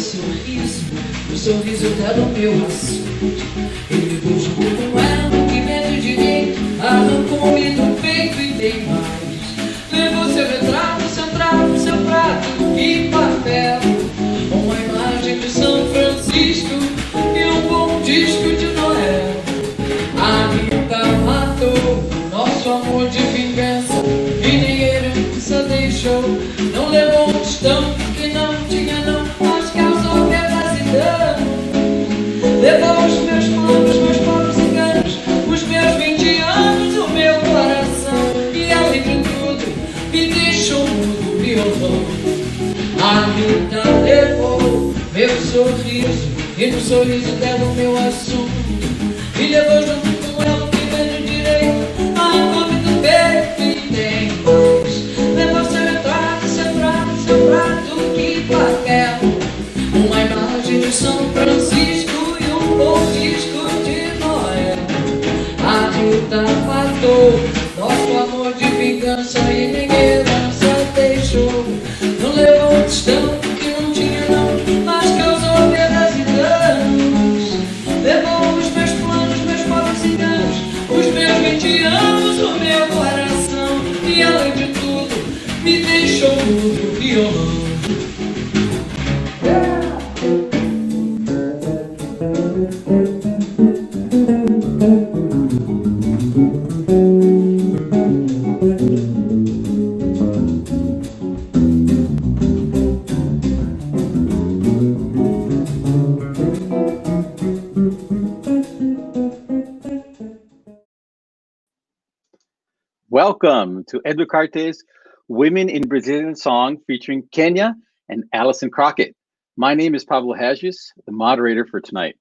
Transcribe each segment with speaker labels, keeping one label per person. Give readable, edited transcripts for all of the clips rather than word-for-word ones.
Speaker 1: sorriso, o sorriso dela, o meu assunto. Ele levou junto com ela o que dentro de mim arrancou-me do peito e tem mais. Levou seu retrato, seu trapo, seu prato e papel, uma imagem de São Francisco e um bom disco de Noel. A Rita matou nosso amor de vingança e nem herança deixou. Não levou um tostão que não tinha não, mas causou perdas e danos. Levou os meus planos, meus pobres enganos, os meus 20 anos, o meu coração. E além de tudo, me deixou mudo violão. A Rita levou meu sorriso, e no sorriso dela o meu assunto. E levou junto com ela o que veio direito, arrancou-me do peito e tem mais. Levou seu retrato, seu prato, que papel, uma imagem de São Francisco e um bom disco de Noel. A Rita matou nosso amor de vingança e nem herança deixou. Não levou um tostão que não tinha não, mas causou perdas e danos. Levou os meus planos, meus pobres enganos, os meus 20 anos, o meu coração. E além de tudo, me deixou mudo violão.
Speaker 2: Welcome to Educarte's Women in Brazilian Song featuring Kenia and Alison Crockett. My name is Pablo Regis, the moderator for tonight.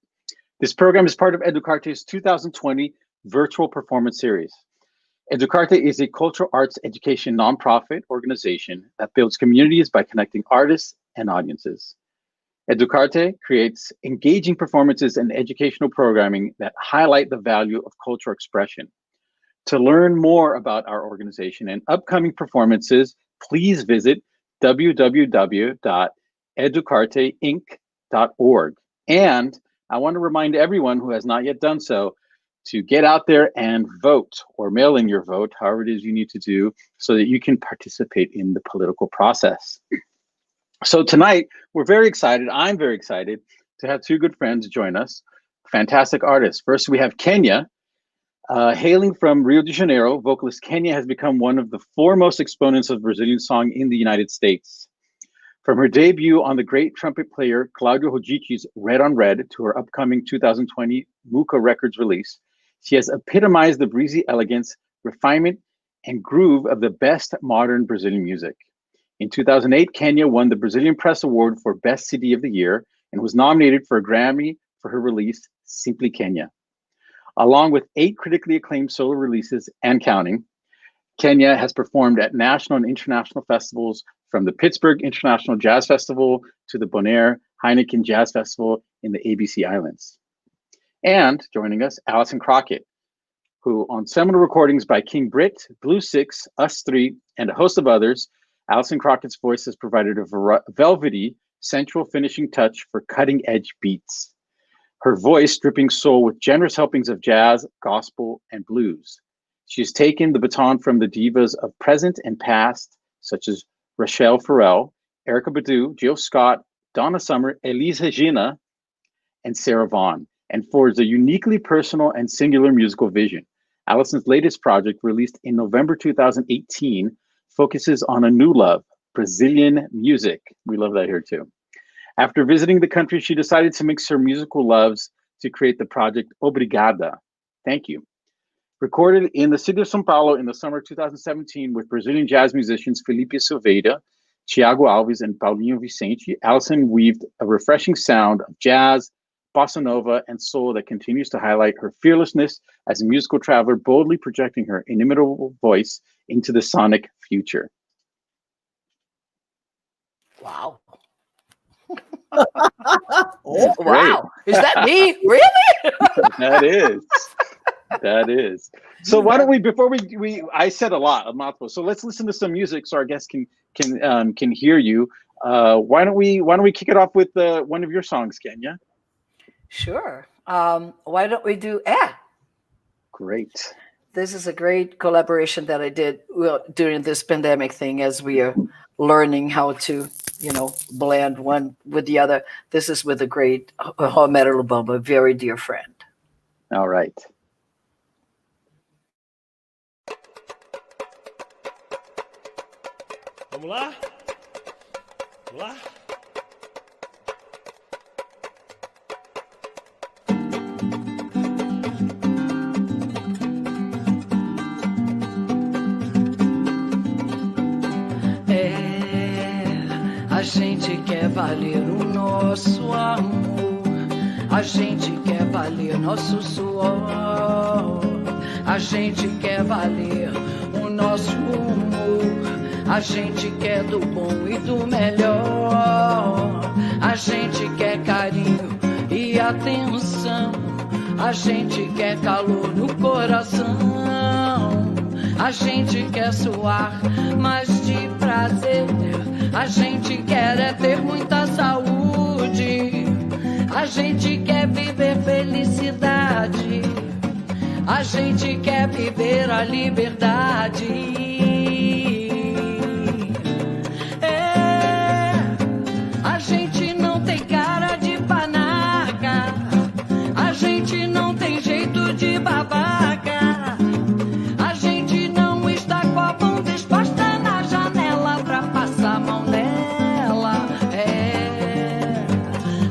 Speaker 2: This program is part of Educarte's 2020 virtual performance series. Educarte is a cultural arts education nonprofit organization that builds communities by connecting artists and audiences. Educarte creates engaging performances and educational programming that highlight the value of cultural expression. To learn more about our organization and upcoming performances, please visit www.educarteinc.org. And I want to remind everyone who has not yet done so to get out there and vote or mail in your vote, however it is you need to do, so that you can participate in the political process. So tonight, we're very excited. I'm very excited to have two good friends join us, fantastic artists. First, we have Kenia. Hailing from Rio de Janeiro, vocalist Kenia has become one of the foremost exponents of Brazilian song in the United States. From her debut on the great trumpet player Claudio Rodrigues' Red on Red to her upcoming 2020 Muca Records release, she has epitomized the breezy elegance, refinement, and groove of the best modern Brazilian music. In 2008, Kenia won the Brazilian Press Award for Best CD of the Year and was nominated for a Grammy for her release, Simply Kenia. Along with 8 critically acclaimed solo releases and counting, Kenia has performed at national and international festivals, from the Pittsburgh International Jazz Festival to the Bonaire Heineken Jazz Festival in the ABC Islands. And joining us, Alison Crockett, who on seminal recordings by King Britt, Blue Six, Us Three, and a host of others, Alison Crockett's voice has provided a velvety, sensual finishing touch for cutting-edge beats. Her voice dripping soul with generous helpings of jazz, gospel, and blues. She has taken the baton from the divas of present and past, such as Rachelle Farrell, Erykah Badu, Jill Scott, Donna Summer, Elis Regina, and Sarah Vaughan, and forged a uniquely personal and singular musical vision. Alison's latest project, released in November 2018, focuses on a new love, Brazilian music. We love that here too. After visiting the country, she decided to mix her musical loves to create the project Obrigada. Thank you. Recorded in the city of São Paulo in the summer of 2017 with Brazilian jazz musicians Felipe Silveira, Thiago Alves, and Paulinho Vicente, Alison weaved a refreshing sound of jazz, bossa nova, and soul that continues to highlight her fearlessness as a musical traveler, boldly projecting her inimitable voice into the sonic future.
Speaker 3: Wow. Oh, wow. Is that me? Really?
Speaker 2: That is. So why don't we, before we I said a lot of mouthfuls, so let's listen to some music so our guests can hear you. Why don't we kick it off with one of your songs, Kenya?
Speaker 3: Sure. Why don't we do "Eh"?
Speaker 2: Great.
Speaker 3: This is a great collaboration that I did during this pandemic thing, as we are learning how to, blend one with the other. This is with a great Romero Lubamba, a very dear friend.
Speaker 2: All right.
Speaker 4: Vamos lá? Vamos lá?
Speaker 1: A gente quer valer o nosso amor, a gente quer valer nosso suor, a gente quer valer o nosso humor, a gente quer do bom e do melhor, a gente quer carinho e atenção, a gente quer calor no coração, a gente quer suar, mas de prazer. A gente quer ter muita saúde, a gente quer viver felicidade, a gente quer viver a liberdade. A gente não tem cara de panaca, a gente não tem jeito de babaca, a gente não está com a bunda exposta na janela pra passar a mão nela.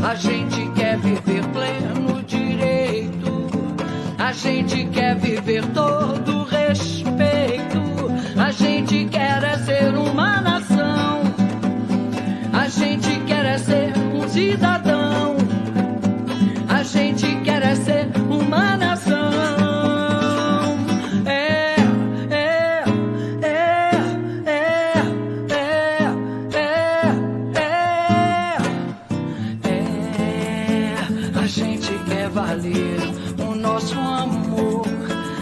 Speaker 1: A gente quer viver pleno direito, a gente quer viver todo respeito, a gente quer ser uma nação, a gente quer ser um cidadão, a gente quer ser uma nação. A gente quer valer o nosso amor,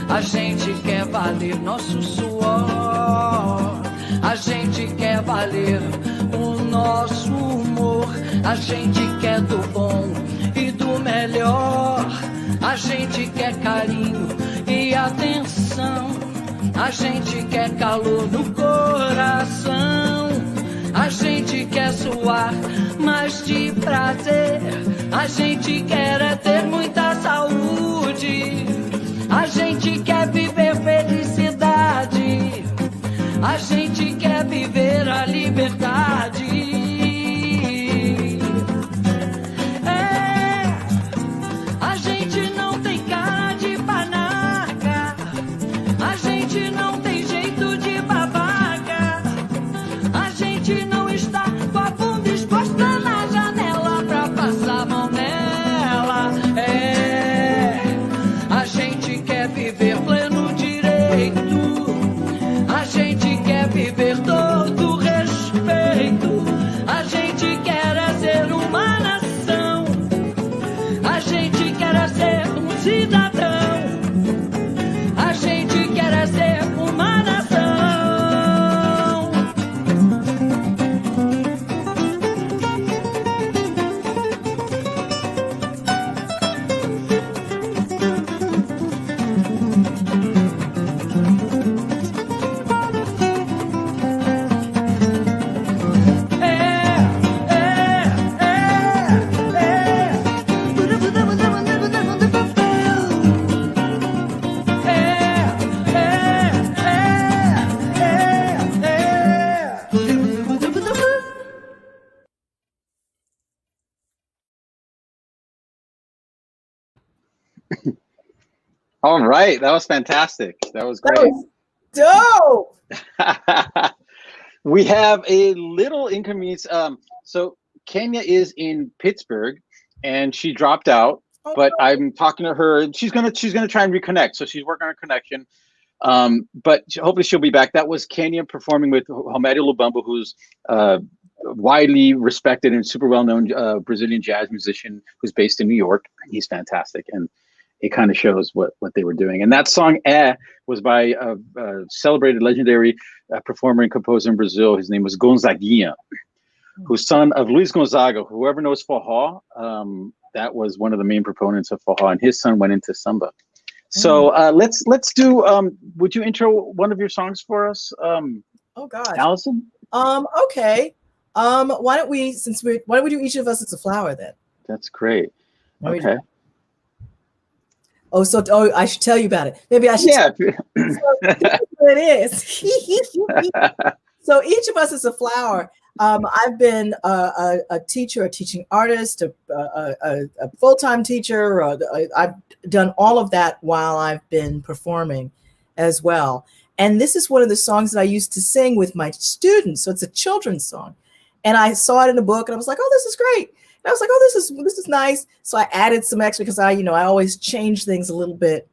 Speaker 1: a gente quer valer nosso suor, a gente quer valer o nosso humor, a gente quer do bom e do melhor, a gente quer carinho e atenção, a gente quer calor no coração, a gente quer suar, mas de prazer, a gente quer ter muita saúde, a gente quer viver felicidade, a gente quer viver a liberdade. A gente não tem cara de panaca, a gente não tem jeito de babaca, a gente não está com a bunda exposta na janela pra passar a mão nela. A gente quer viver pleno direito, a gente quer viver todo respeito, a gente quer ser uma nação, a gente quer ser um cidadão, a gente quer ser uma nação.
Speaker 2: All right, that was fantastic. That was great.
Speaker 5: That was dope.
Speaker 2: We have a little inconvenience. So Kenya is in Pittsburgh, and she dropped out. But I'm talking to her. She's gonna try and reconnect. So she's working on her connection. But hopefully she'll be back. That was Kenya performing with Romero Lubamba, who's widely respected and super well-known Brazilian jazz musician who's based in New York. He's fantastic, and it kind of shows what they were doing. And that song was by a celebrated legendary performer and composer in Brazil. His name was Gonzaguinha, who's son of Luis Gonzaga. Whoever knows Forró, that was one of the main proponents of Forró, and his son went into samba. So let's do. Would you intro one of your songs for us,
Speaker 5: Oh God,
Speaker 2: Alison?
Speaker 5: Okay. Why don't we do Each of Us Is a Flower then?
Speaker 2: That's great.
Speaker 5: Why don't we
Speaker 2: Okay.
Speaker 5: I should tell you about it. Maybe I should.
Speaker 2: Yeah.
Speaker 5: So it is. So Each of Us Is a Flower. I've been a teacher, a teaching artist, a full-time teacher. I've done all of that while I've been performing as well. And this is one of the songs that I used to sing with my students. So it's a children's song. And I saw it in a book and I was like, oh, this is great. And I was like, oh, this is nice. So I added some extra because I always change things a little bit.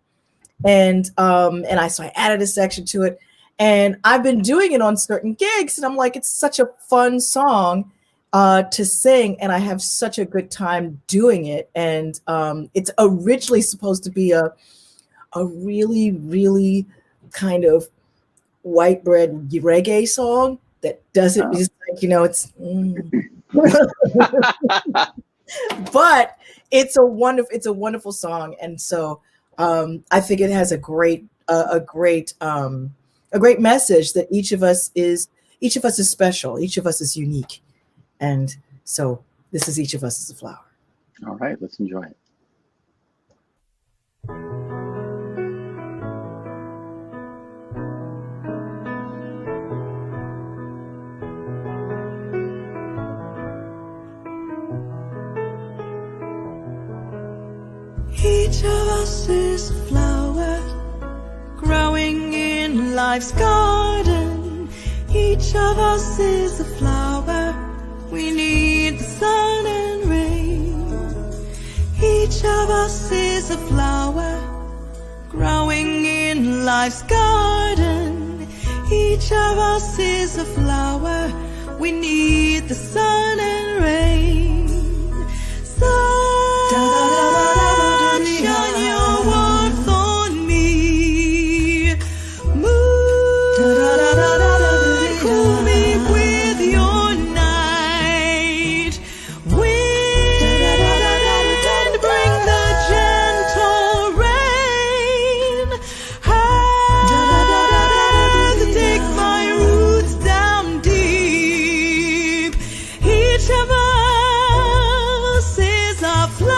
Speaker 5: And so I added a section to it. And I've been doing it on certain gigs. And I'm like, it's such a fun song to sing. And I have such a good time doing it. And it's originally supposed to be a really, really kind of white bread reggae song that doesn't just like, it's but it's a wonderful song. And so I think it has a great message that each of us is special, each of us is unique. And so this is Each of Us Is a Flower.
Speaker 2: All right, let's enjoy it.
Speaker 6: Each of us is a flower growing in life's garden. Each of us is a flower. We need the sun and rain. Each of us is a flower growing in life's garden. Each of us is a flower. We need the sun and rain. Shine your warmth on me. Moon, cool me with your night. Wind, bring the gentle rain. Earth, take my roots down deep. Each of us is a flower.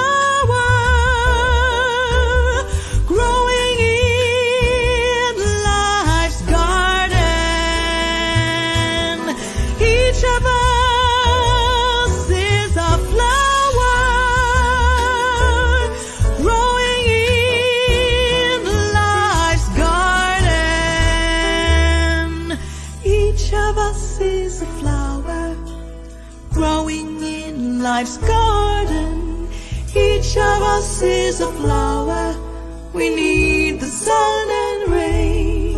Speaker 6: Life's garden. Each of us is a flower. We need the sun and rain.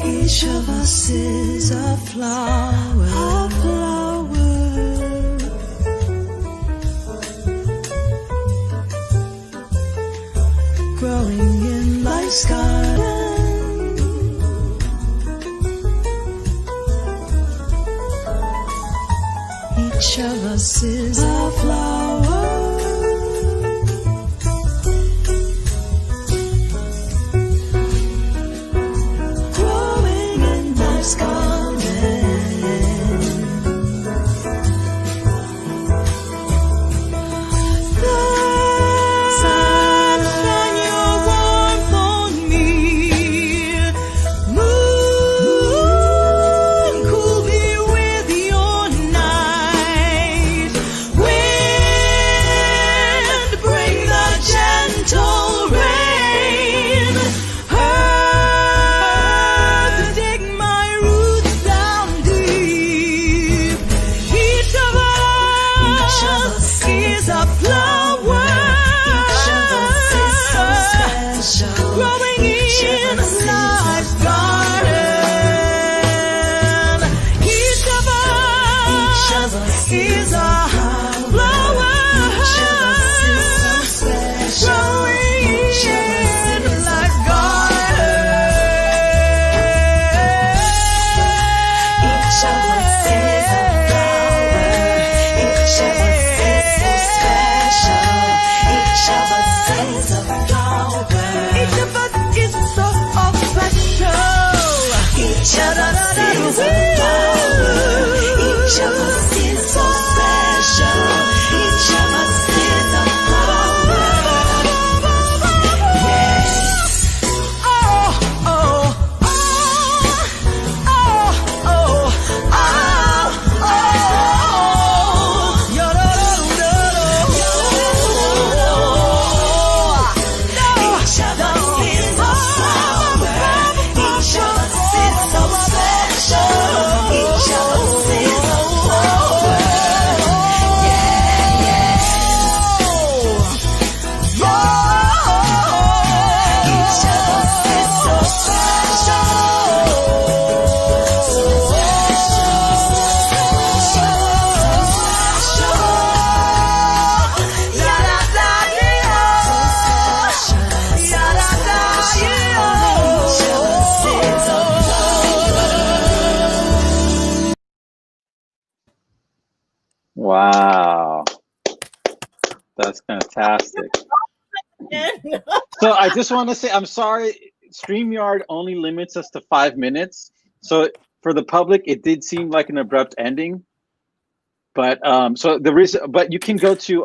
Speaker 6: Each of us is a flower. A flower. Growing in life's garden. Each of us is a flower. Growing in life's garden. Wind, is a flower. Each of us is so special. Each of us is a flower. Yes. Oh, oh, oh, oh, oh, oh, oh. Each of us is a flower. Each of us is so special. Each of us is a flower. Yeah, yeah. Each of us is so special. So special. So special. Ya-da-da-dee-oh. Ya-da-da-dee-oh. Each of us is a
Speaker 2: Wow. That's fantastic. So I just want to say, I'm sorry, StreamYard only limits us to 5 minutes. So for the public, it did seem like an abrupt ending. But so the reason, but you can go to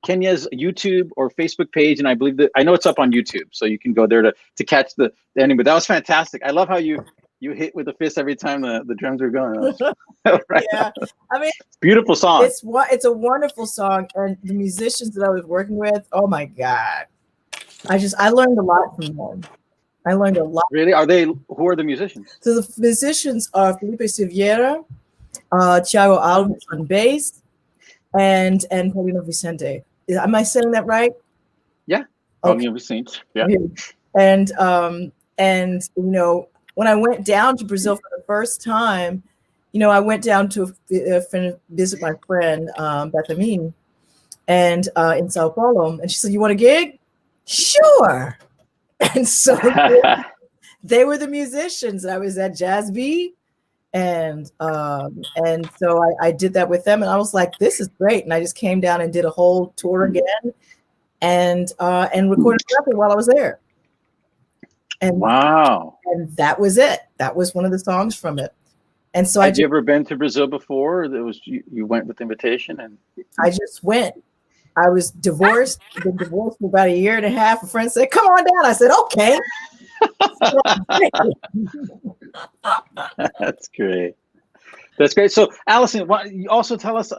Speaker 2: Kenia's YouTube or Facebook page, and I believe that I know it's up on YouTube, so you can go there to catch the ending. But that was fantastic. I love how you hit with the fist every time the drums are going. Right.
Speaker 5: Yeah, I mean,
Speaker 2: Beautiful song.
Speaker 5: it's a wonderful song, and the musicians that I was working with, oh my God, I learned a lot from them. I learned a lot.
Speaker 2: Really? Who are the musicians?
Speaker 5: So the musicians are Felipe Silveira, Thiago Alves on bass, and Paulino Vicente. Am I saying that right?
Speaker 2: Yeah.
Speaker 5: Okay.
Speaker 2: Vicente. Yeah.
Speaker 5: And you know, when I went down to Brazil for the first time, you know, I went down to visit my friend Bethamine, and in Sao Paulo, and she said, "You want a gig?" Sure. And so they were the musicians. I was at Jazz B, and so I did that with them, and I was like, "This is great!" And I just came down and did a whole tour again, and recorded a record while I was there. And
Speaker 2: Wow.
Speaker 5: and that was it. That was one of the songs from it. And so
Speaker 2: Had you ever been to Brazil before? Or you went with invitation, and
Speaker 5: I just went. I was divorced. Been divorced for about a year and a half. A friend said, "Come on down." I said, "Okay."
Speaker 2: That's great. That's great. So, Alison, why you also tell us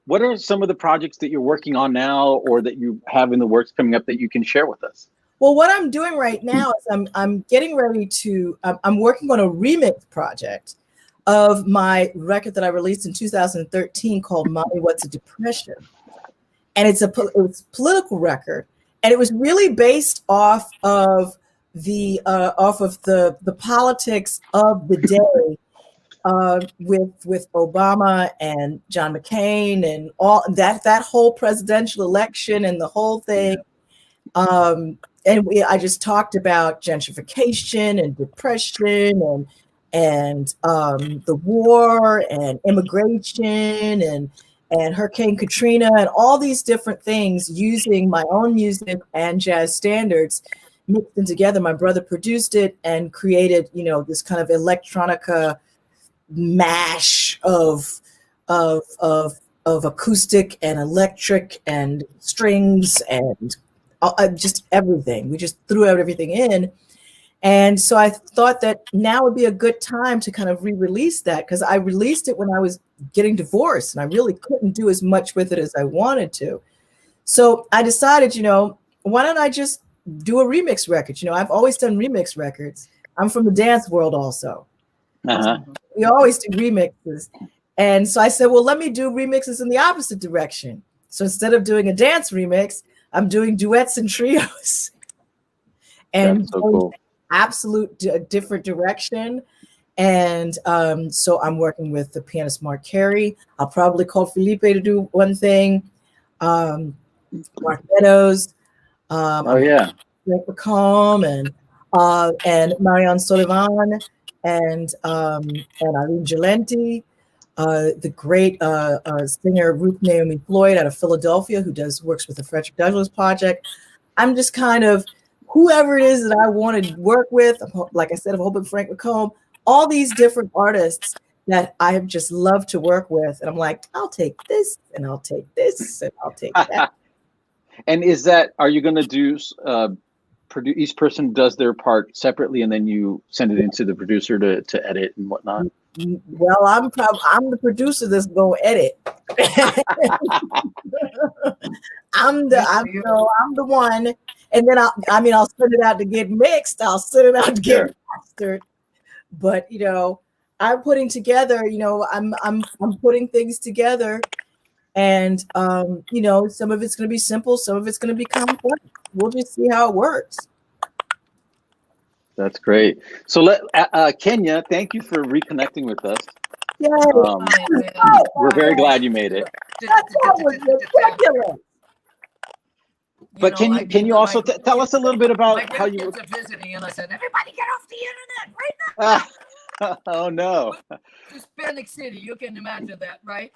Speaker 2: what are some of the projects that you're working on now, or that you have in the works coming up that you can share with us?
Speaker 5: Well, what I'm doing right now is I'm getting ready to. I'm working on a remix project of my record that I released in 2013 called "Mommy, What's a Depression," and it's a political record, and it was really based off of the politics of the day. With Obama and John McCain and all that whole presidential election and the whole thing. I just talked about gentrification and depression and the war and immigration and Hurricane Katrina and all these different things using my own music and jazz standards, mixed them together. My brother produced it and created, you know, this kind of electronica mash of acoustic and electric and strings and just everything. We just threw out everything in. And so I thought that now would be a good time to kind of re-release that, because I released it when I was getting divorced and I really couldn't do as much with it as I wanted to. So I decided, you know, why don't I just do a remix record? You know, I've always done remix records. I'm from the dance world also. We always do remixes. And so I said, well, let me do remixes in the opposite direction. So instead of doing a dance remix, I'm doing duets and trios. And
Speaker 2: so cool.
Speaker 5: Absolute different direction. And so I'm working with the pianist Mark Carey. I'll probably call Felipe to do one thing. Mark Meadows. Frank McComb and Marianne Sullivan and Eileen Gelenti, the great singer Ruth Naomi Floyd out of Philadelphia, who works with the Frederick Douglass Project. I'm just kind of whoever it is that I want to work with. Like I said, I'm hoping Frank McComb, all these different artists that I have just loved to work with. And I'm like, I'll take this and I'll take this and I'll take that.
Speaker 2: And are you going to do, each person does their part separately and then you send it into the producer to edit and whatnot?
Speaker 5: Well, I'm the producer that's going to edit. I'm the one. And then I'll send it out to get mixed. I'll send it out to get mastered. But, I'm putting together, I'm putting things together, and, some of it's going to be simple. Some of it's going to be complex. We'll just see how it works.
Speaker 2: That's great. So Kenya, thank you for reconnecting with us.
Speaker 5: Yay.
Speaker 2: We're very glad you made it.
Speaker 5: That was ridiculous.
Speaker 2: But can you also tell us a little bit about how you were
Speaker 3: visiting, and I said, everybody get off the internet right now.
Speaker 2: Oh no.
Speaker 3: Hispanic City, you can imagine that, right?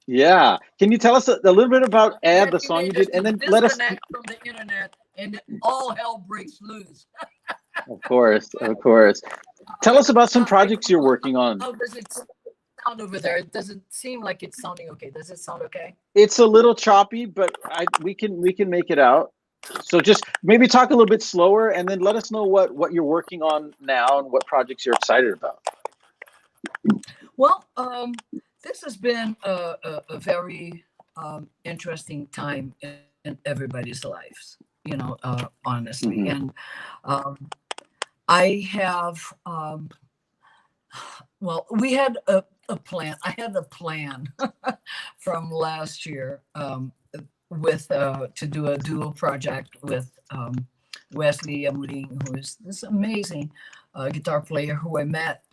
Speaker 2: Yeah. Can you tell us a little bit about Ad, the song you did, and then let us
Speaker 3: from the internet, and all hell breaks loose.
Speaker 2: Of course. Tell us about some projects you're working on.
Speaker 3: How does it sound over there? It doesn't seem like it's sounding okay. Does it sound okay?
Speaker 2: It's a little choppy, but we can make it out. So just maybe talk a little bit slower, and then let us know what you're working on now and what projects you're excited about.
Speaker 3: Well, this has been a very interesting time in everybody's lives, honestly. Mm-hmm. And I have, we had a plan. I had a plan from last year with to do a duo project with Wesley Amorim, who is this amazing guitar player who I met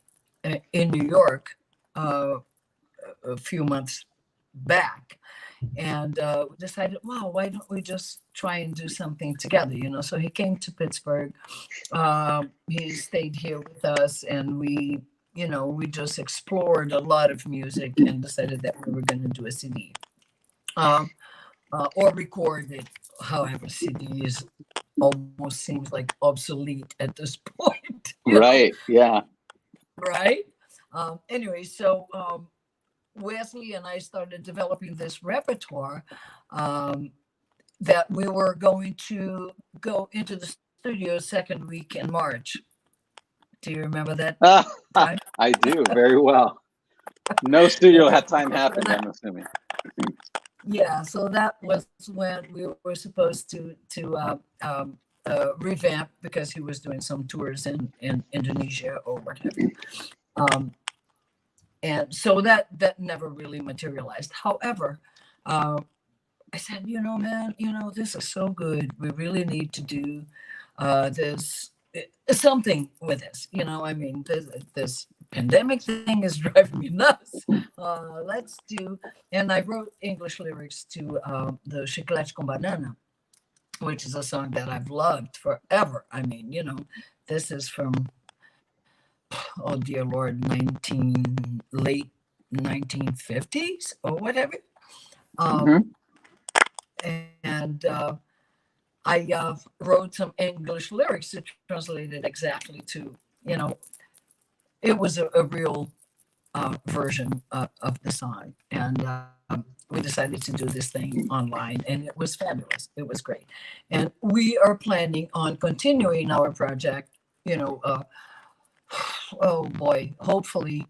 Speaker 3: in New York a few months back, and decided, wow, why don't we just try and do something together, So he came to Pittsburgh. He stayed here with us, and we just explored a lot of music and decided that we were going to do a CD. Or record it. However, CD almost seems like obsolete at this point.
Speaker 2: Right. Yeah.
Speaker 3: Right. Anyway, so Wesley and I started developing this repertoire that we were going to go into the studio second week in March. Do you remember that time?
Speaker 2: I do very well. No studio had time happened, I'm assuming.
Speaker 3: Yeah, so that was when we were supposed to revamp, because he was doing some tours in Indonesia or whatever. And so that never really materialized. However, I said, man, this is so good. We really need to do this something with this. This pandemic thing is driving me nuts. Let's do, and I wrote English lyrics to the Chiclete com Banana, which is a song that I've loved forever. This is from, oh dear Lord, late 1950s or whatever. And I wrote some English lyrics to translate it exactly to, it was a real version of the song. And we decided to do this thing online, and it was fabulous. It was great. And we are planning on continuing our project, oh boy, hopefully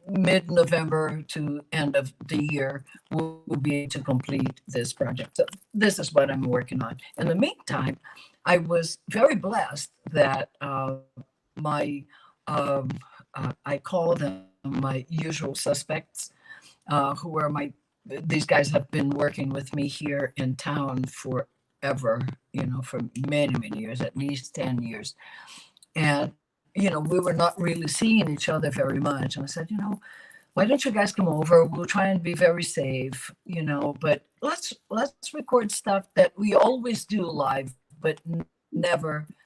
Speaker 3: mid-November to end of the year, we'll be able to complete this project. So this is what I'm working on. In the meantime, I was very blessed that I call them my usual suspects, who are these guys have been working with me here in town forever, for many, many years, at least 10 years. And we were not really seeing each other very much. And I said, why don't you guys come over? We'll try and be very safe, but let's record stuff that we always do live, but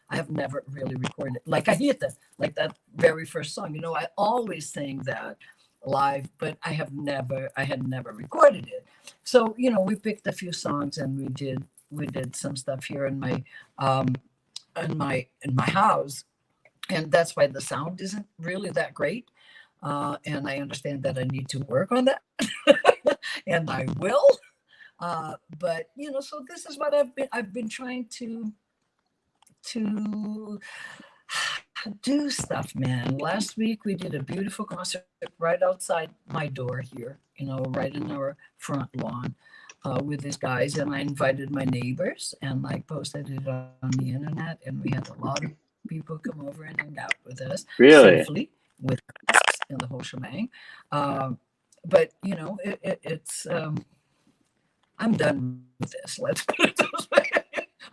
Speaker 3: I have never really recorded. Like Ahita, like that very first song, I always sing that live, but I had never recorded it. So, we picked a few songs and we did some stuff here in my house. and that's why the sound isn't really that great. And I understand that I need to work on that, and I will. But so this is what I've been trying to do stuff, man. Last week we did a beautiful concert right outside my door here, right in our front lawn, with these guys, and I invited my neighbors and I posted it on the internet, and we had a lot of people come over and hang out with us
Speaker 2: Really?
Speaker 3: safely with us and the whole shebang. But it's I'm done with this. Let's put it this way.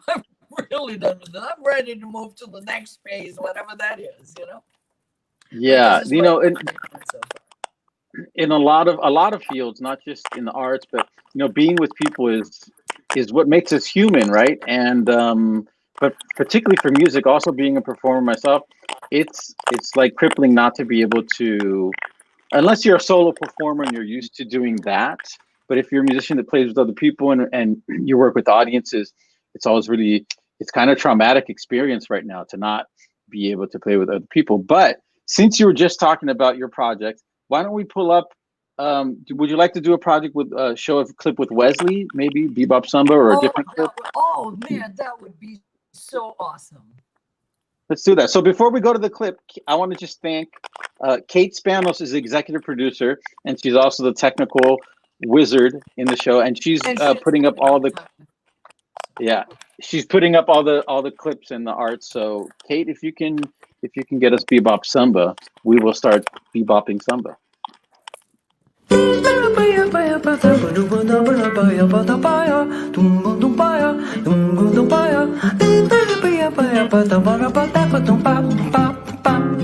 Speaker 3: I'm really done with it. I'm ready to move to the next phase, whatever that is.
Speaker 2: Yeah,
Speaker 3: This is what
Speaker 2: in,
Speaker 3: I've done so far.
Speaker 2: in a lot of fields, not just in the arts, but being with people is what makes us human, right? And but particularly for music, also being a performer myself, it's like crippling not to be able to, unless you're a solo performer and you're used to doing that. But if you're a musician that plays with other people and you work with audiences, it's always really, it's kind of traumatic experience right now to not be able to play with other people. But since you were just talking about your project, why don't we pull up, would you like to do a project with, show a clip with Wesley, maybe Bebop Samba or a different clip?
Speaker 3: Oh man, that would be so awesome.
Speaker 2: Let's do that. So before we go to the clip, I want to just thank Kate Spanos is the executive producer, and she's also the technical wizard in the show, and she's putting up all the she's putting up all the clips and the art. So Kate, if you can get us Bebop Samba, we will start bebopping samba.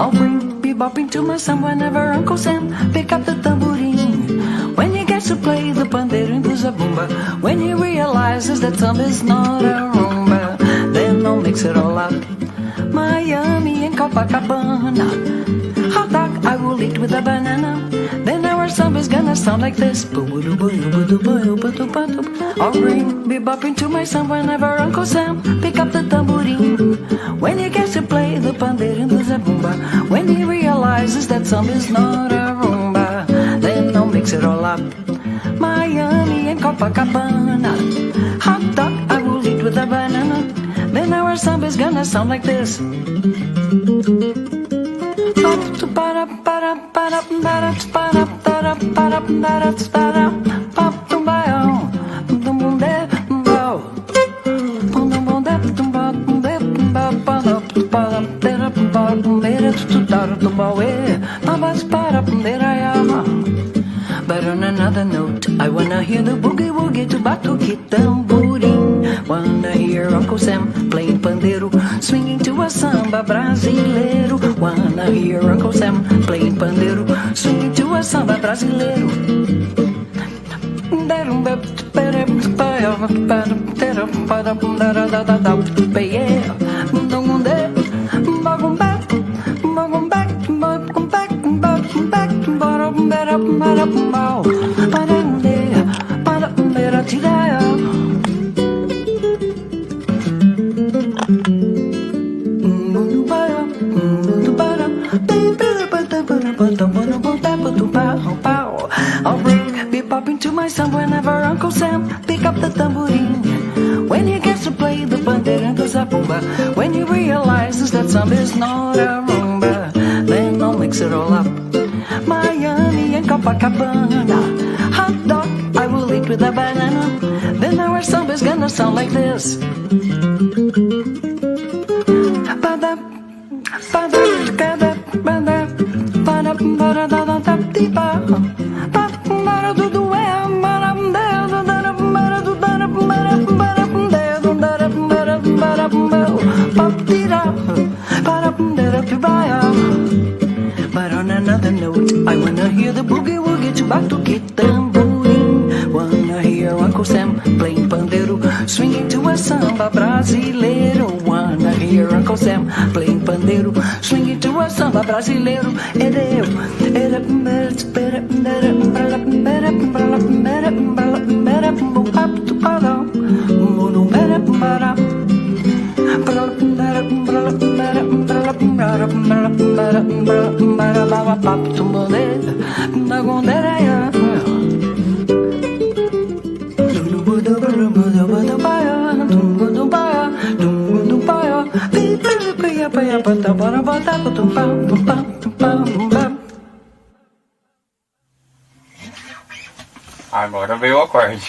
Speaker 6: I'll bring bebopping to my son whenever Uncle Sam pick up the tambourine. When he gets to play the pandeiro into zabumba, when he realizes that samba is not a rumba, then I'll mix it all up. Miami and Copacabana, hot dog I will eat with a banana. Then our samba's gonna sound like this. I'll bring bebopping to my son whenever Uncle Sam pick up the tambourine. When he gets to play the pandeiro in the zabumba, when he realizes that samba is not a rumba, then I'll mix it all up. Miami and Copacabana, hot dog I will eat with a banana. Then our samba's gonna sound like this. But on another note, I wanna hear the boogie woogie to batuque tamborim. Wanna hear Uncle Sam playing pandeiro, swinging to a samba brasileiro. Wanna hear Uncle Sam playing pandeiro, swinging to a samba brasileiro. I'll bring bebopping to my son whenever Uncle Sam pick up the tambourine. When he gets to play the pandeiro and the zabumba, when he realizes that samba is not a rumba, then I'll mix it all up. Miami and Copacabana, hot dog I will eat with a banana. Then our samba's gonna sound like this. But on another note, I wanna hear the boogie woogie to batuque tamborim. Wanna hear Uncle Sam playing pandeiro, swinging to a samba brasileiro. Wanna hear Uncle Sam playing pandeiro, swinging to a samba brasileiro.
Speaker 7: I'm gonna be awkward.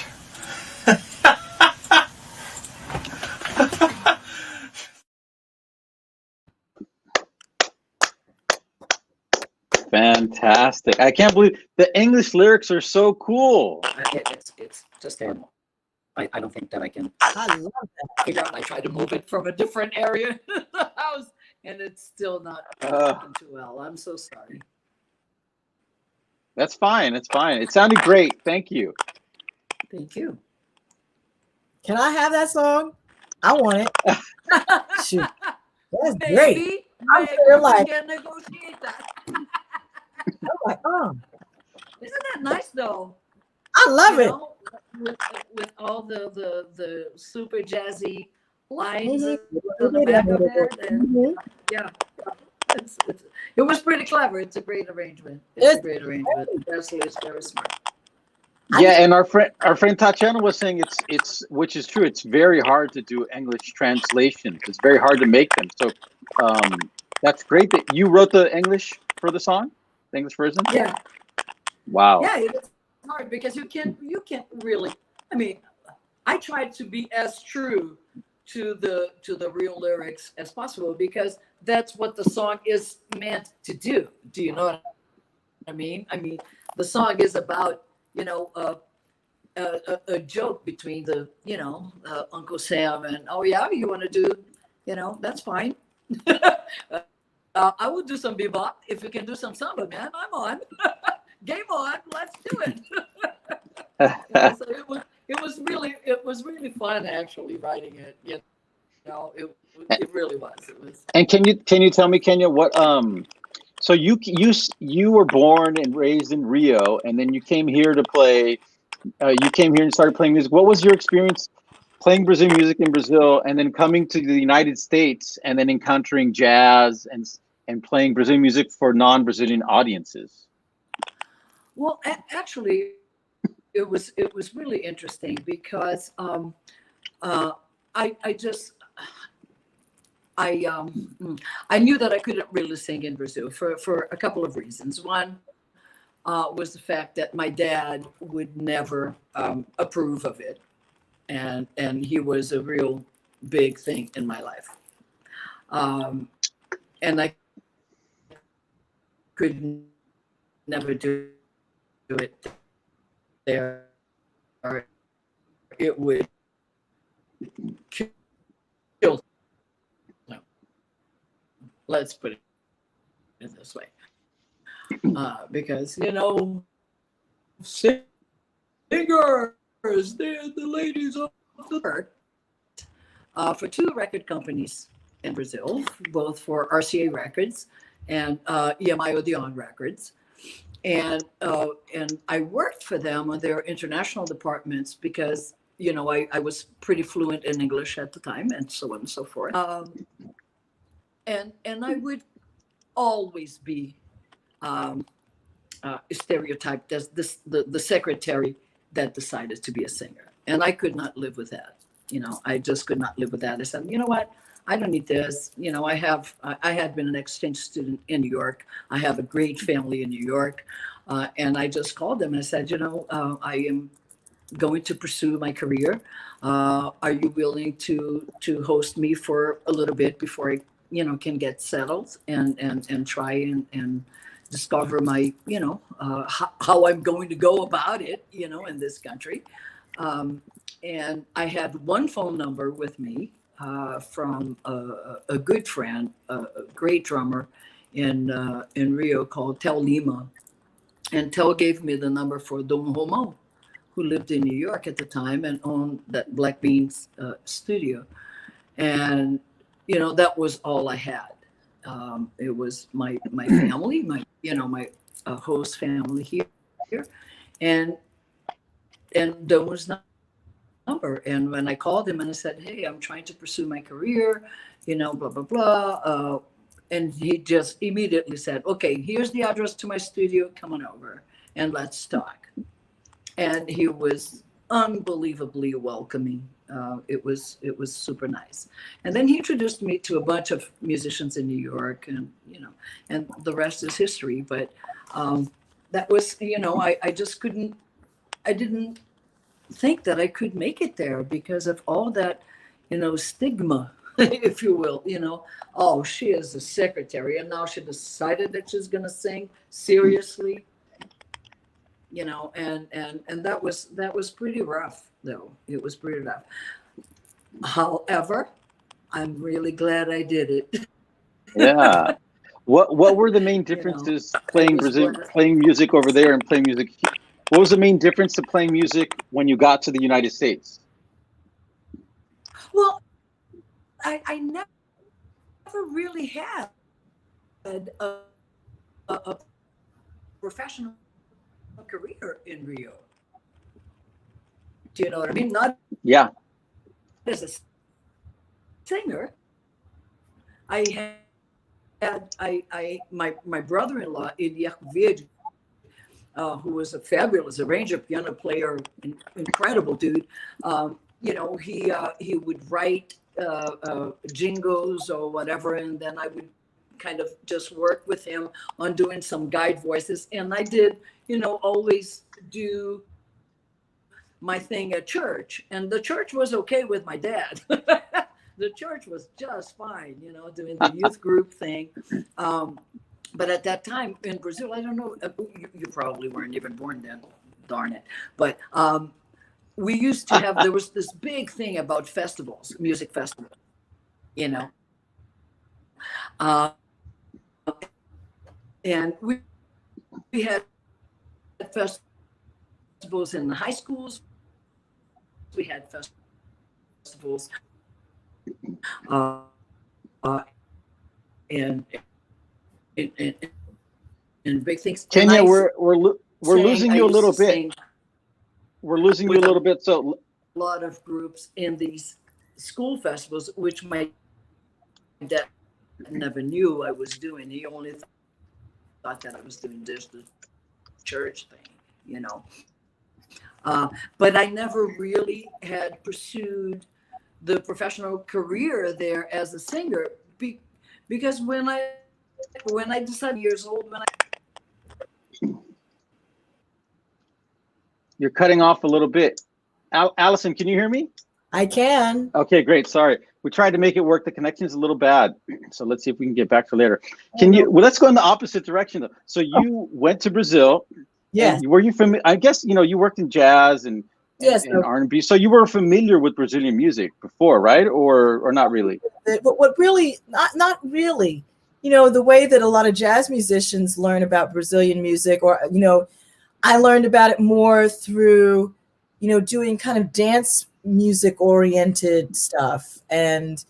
Speaker 2: Fantastic. I can't believe the English lyrics are so cool.
Speaker 3: It's just terrible. I don't think that I can
Speaker 5: I love that.
Speaker 3: figure out. I tried to move it from a different area in the house, and it's still not working too well. I'm so sorry.
Speaker 2: That's fine. It's fine. It sounded great. Thank you.
Speaker 3: Thank you.
Speaker 5: Can I have that song? I want it. Shoot. That's great.
Speaker 3: Maybe
Speaker 5: I'm sure
Speaker 3: we
Speaker 5: like,
Speaker 3: can negotiate that.
Speaker 5: I'm like, oh,
Speaker 3: Isn't that nice though?
Speaker 5: I love
Speaker 3: You
Speaker 5: it.
Speaker 3: know, with all the super jazzy lines
Speaker 5: Mhm.
Speaker 3: on the back of it, and
Speaker 5: Mhm.
Speaker 3: yeah, it was pretty clever. It's a great arrangement. It's a great arrangement. Leslie is very smart.
Speaker 2: Yeah, and our friend Tatiana was saying it's which is true. It's very hard to do English translations. It's very hard to make them. So that's great that you wrote the English for the song, the English version.
Speaker 3: Yeah,
Speaker 2: Wow.
Speaker 3: yeah, it's hard because you can't really. I mean, I tried to be as true to the real lyrics as possible because that's what the song is meant to do. Do you know what I mean? I mean, the song is about, you know, a joke between the, you know, Uncle Sam and, oh yeah, you want to do, you know, that's fine. I will do some bebop. If you can do some samba, man, I'm on. Game on, let's do it. So it was really fun actually writing it. You know, it really was. It was.
Speaker 2: And can you tell me, Kenya, what so you were born and raised in Rio, and then you came here to play. You came here and started playing music. What was your experience playing Brazilian music in Brazil, and then coming to the United States, and then encountering jazz and playing Brazilian music for non-Brazilian audiences?
Speaker 3: Well, actually, it was really interesting because I knew that I couldn't really sing in Brazil for a couple of reasons. One was the fact that my dad would never approve of it, and he was a real big thing in my life, and I could never do it there. It would kill. No. Let's put it this way. Because, you know, singers, they're the ladies of the earth. For two record companies in Brazil, both for RCA Records and EMI Odeon Records. And I worked for them on their international departments because, you know, I was pretty fluent in English at the time and so on and so forth. And I would always be stereotyped as the secretary that decided to be a singer. And I could not live with that. You know, I just could not live with that. I said, you know what? I don't need this. You know, I had been an exchange student in New York. I have a great family in New York. And I just called them and I said, you know, I am going to pursue my career. Are you willing to host me for a little bit before I, you know, can get settled and try and discover my, you know, how I'm going to go about it, you know, in this country. And I had one phone number with me from a good friend, a great drummer in Rio called Tel Lima. And Tel gave me the number for Dom Romão, who lived in New York at the time and owned that Black Beans studio. And, you know, that was all I had. It was my family, my host family here. And there was no number. And when I called him and I said, hey, I'm trying to pursue my career, you know, blah, blah, blah. and he just immediately said, okay, here's the address to my studio, come on over and let's talk. And he was unbelievably welcoming. It was super nice. And then he introduced me to a bunch of musicians in New York, and and the rest is history. But that was, I just couldn't, I didn't think that I could make it there because of all that, stigma, if you will, oh, she is a secretary and now she decided that she's going to sing seriously, and that was pretty rough though. It was pretty rough. However, I'm really glad I did it.
Speaker 2: Yeah. What were the main differences playing music over there and playing music? What was the main difference to playing music when you got to the United States?
Speaker 3: Well, I never really had a professional career in Rio. Do you know what I mean? Not as a singer. I had my brother-in-law Elias Verde, who was a fabulous arranger, piano player, incredible dude. He would write jingles or whatever, and then I would kind of just work with him on doing some guide voices. And I did, always do my thing at church, and the church was okay with my dad. The church was just fine, doing the youth group thing. But at that time in Brazil, I don't know, you probably weren't even born then, darn it. But we used to have, there was this big thing about festivals, music festivals, and we had festivals in the high schools. We had festivals and big things.
Speaker 2: Kenya, we're losing you a little bit. We're losing you a little bit. So
Speaker 3: a lot of groups in these school festivals, which my dad never knew I was doing. He only thought that I was doing this, the church thing, But I never really had pursued the professional career there as a singer, because when I decided years old,
Speaker 2: you're cutting off a little bit. Alison, can you hear me?
Speaker 5: I can.
Speaker 2: Okay, great. Sorry. We tried to make it work. The connection is a little bad. So let's see if we can get back to later. Well, let's go in the opposite direction though. So you went to Brazil.
Speaker 5: Yes.
Speaker 2: Were you familiar? I guess, you worked in jazz and R&B. So you were familiar with Brazilian music before, right? Or not really?
Speaker 5: What really, not really. The way that a lot of jazz musicians learn about Brazilian music, or, I learned about it more through, doing kind of dance music oriented stuff. And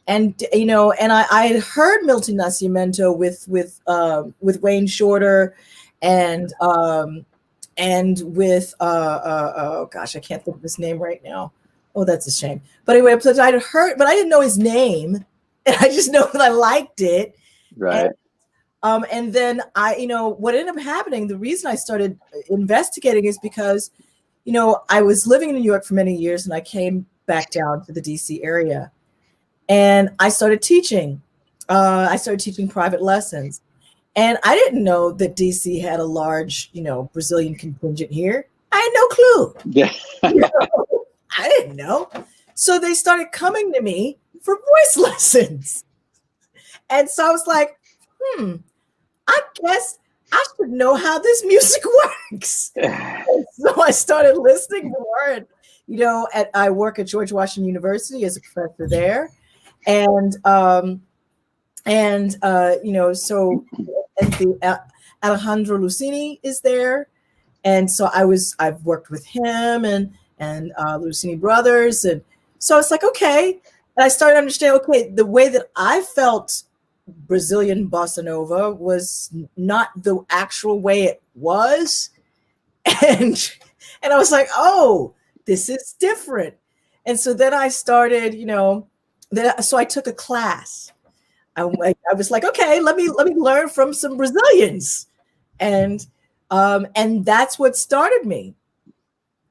Speaker 5: I had heard Milton Nascimento with Wayne Shorter and with oh gosh, I can't think of his name right now. Oh, that's a shame. But anyway, I'd heard, but I didn't know his name, and I just know that I liked it.
Speaker 2: Right.
Speaker 5: And then what ended up happening, the reason I started investigating is because, I was living in New York for many years, and I came back down to the DC area, and I started teaching. I started teaching private lessons, and I didn't know that DC had a large, Brazilian contingent here. I had no clue.
Speaker 2: Yeah.
Speaker 5: I didn't know. So they started coming to me for voice lessons. And so I was like, I guess I should know how this music works. So I started listening more. And, I work at George Washington University as a professor there. And so Alejandro Lucini is there. And so I've worked with him and Lucini Brothers. And so I was like, okay. And I started understanding, okay, the way that I felt Brazilian bossa nova was not the actual way it was. And I was like, oh, this is different. And so then I started, so I took a class. I was like, okay, let me learn from some Brazilians, and that's what started me.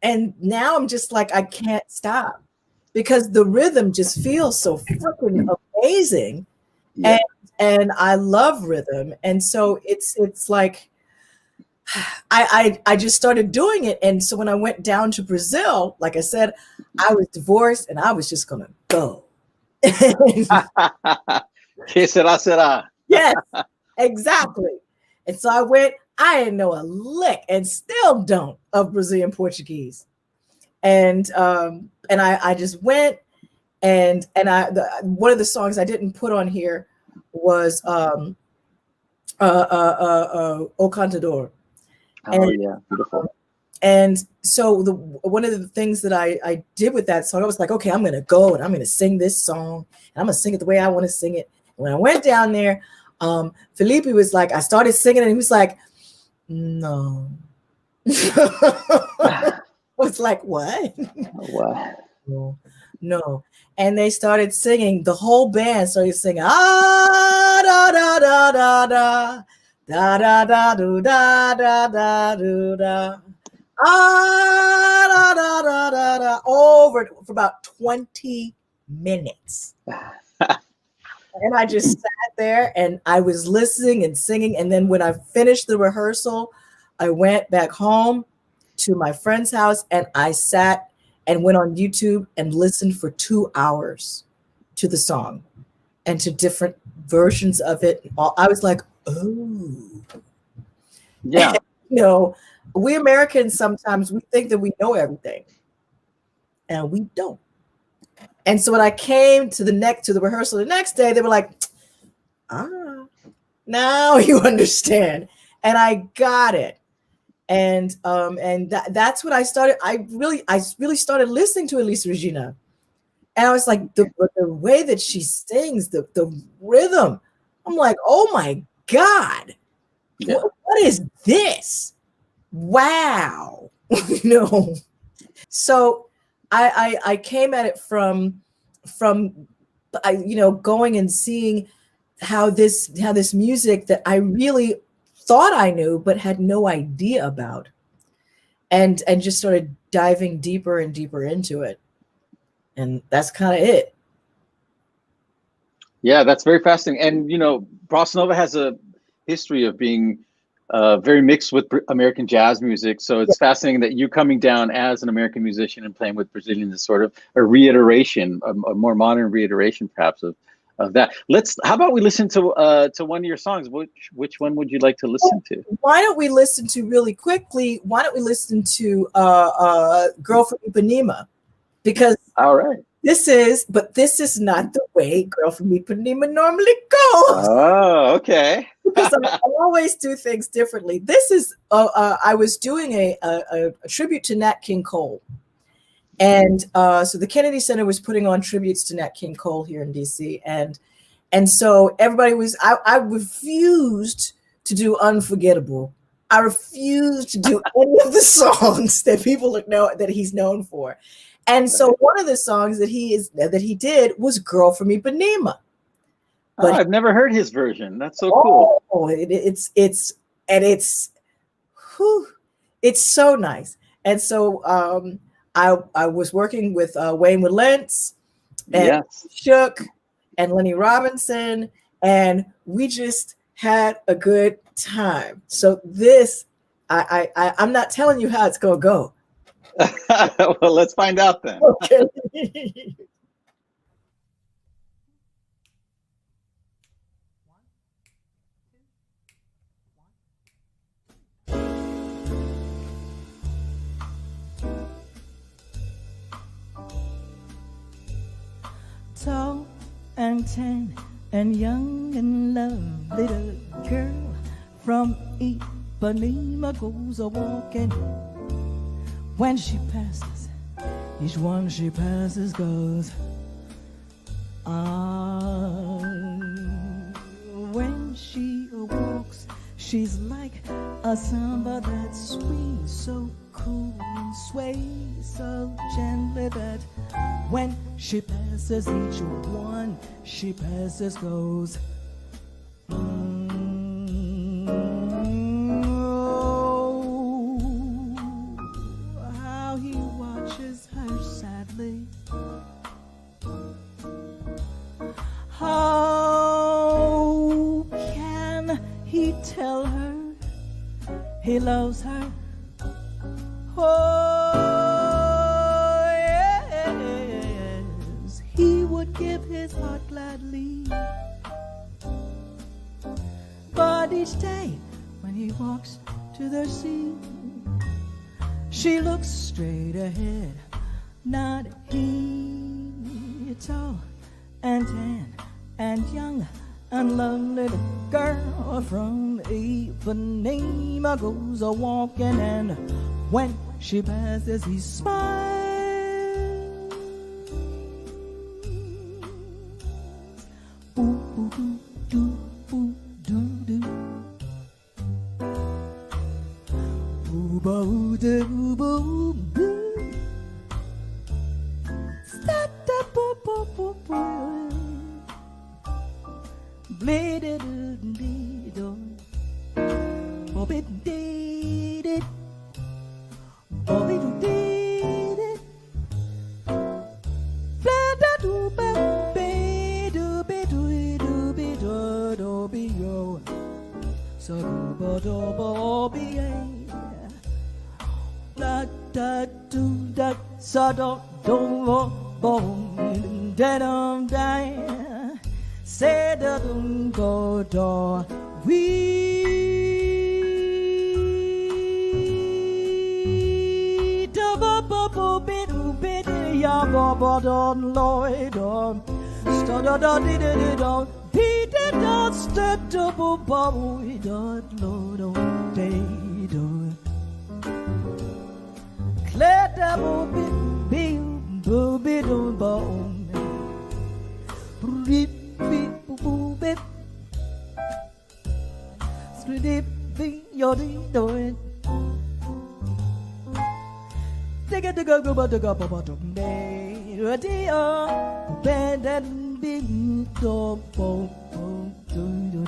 Speaker 5: And now I'm just like, I can't stop because the rhythm just feels so freaking amazing.
Speaker 2: Yeah.
Speaker 5: And I love rhythm. And so it's like, I just started doing it. And so when I went down to Brazil, like I said, I was divorced and I was just going to go.
Speaker 2: Que será, será.
Speaker 5: Yes, exactly. And so I went, I didn't know a lick and still don't of Brazilian Portuguese. And I just went and one of the songs I didn't put on here was O Cantador.
Speaker 2: Oh, yeah, beautiful.
Speaker 5: And so one of the things that I did with that song, I was like, okay, I'm going to go and I'm going to sing this song and I'm going to sing it the way I want to sing it. And when I went down there, Felipe was like, I started singing and he was like, no. I was like, what?
Speaker 2: What?
Speaker 5: No. And they started singing, the whole band started singing, ah, da, da, da, da, da, da, da, da, do, da, da, da, do, da. Ah, da, da, da, da, da, over for about 20 minutes. And I just sat there and I was listening and singing. And then when I finished the rehearsal, I went back home to my friend's house and I sat and went on YouTube and listened for 2 hours to the song and to different versions of it. I was like, oh.
Speaker 2: Yeah.
Speaker 5: And, you know, we Americans, sometimes we think that we know everything and we don't. And so when I came to the rehearsal the next day, they were like, now you understand. And I got it. And that's what I started. I really started listening to Elis Regina. And I was like, the way that she sings, the rhythm, I'm like, oh my God,
Speaker 2: Yeah.
Speaker 5: what is this? Wow. So I came at it from going and seeing how this music that I really thought I knew but had no idea about, and just started diving deeper and deeper into it, and that's kind of it.
Speaker 2: Yeah, that's very fascinating. And Bossa Nova has a history of being very mixed with American jazz music. So it's fascinating that you coming down as an American musician and playing with Brazilians is sort of a reiteration, a more modern reiteration, perhaps, of that. How about we listen to one of your songs? Which one would you like to listen to?
Speaker 5: Why don't we listen to Girl from Ipanema? Because
Speaker 2: all right.
Speaker 5: This is not the way Girl from Ipanema normally goes.
Speaker 2: Oh, okay.
Speaker 5: Because I always do things differently. This is I was doing a tribute to Nat King Cole, and so the Kennedy Center was putting on tributes to Nat King Cole here in DC, and so everybody was. I refused to do Unforgettable. I refused to do any of the songs that people know that he's known for. And so one of the songs that he did was "Girl from Ipanema." But
Speaker 2: I've never heard his version. That's so cool.
Speaker 5: Oh, it's so nice. And so I was working with Wayne Willentz and Shook and Lenny Robinson, and we just had a good time. So this, I'm not telling you how it's gonna go.
Speaker 2: Well, let's find out then.
Speaker 5: Okay.
Speaker 6: Tall and tan and young and lovely, the girl from Ipanema goes a walking. When she passes, each one she passes goes, when she walks, she's like a samba that's sweet, so cool and sways so gently that when she passes, each one she passes goes, he loves her. Oh, yes, he would give his heart gladly. But each day when he walks to the sea, she looks straight ahead, not he. Tall and tan and young and lovely, the girl from Ipanema goes a walking, and when she passes, he smiles. Ooh, ooh, ooh, doo, ooh, doo, doo. Ooh, boo, doo, boo, boo. Stop, stop, boo, boo, boo, boo. Bleed it, bleed it. Bob it, did it. Bob it, did it. Fled a do ba be do be do do be do do be yo. So do ba do ba be a. La da do da sa do do bo da dum da. Say da dum go do we da ba ba ba be do be ya ba ba don loy don sta da da di di don be da da sta da bo ba we da lo do be do clear da bo be be do ba beep beep boop beep beep beep yo di do it take it to go ba to go ba to be ready bend and be do bo do do do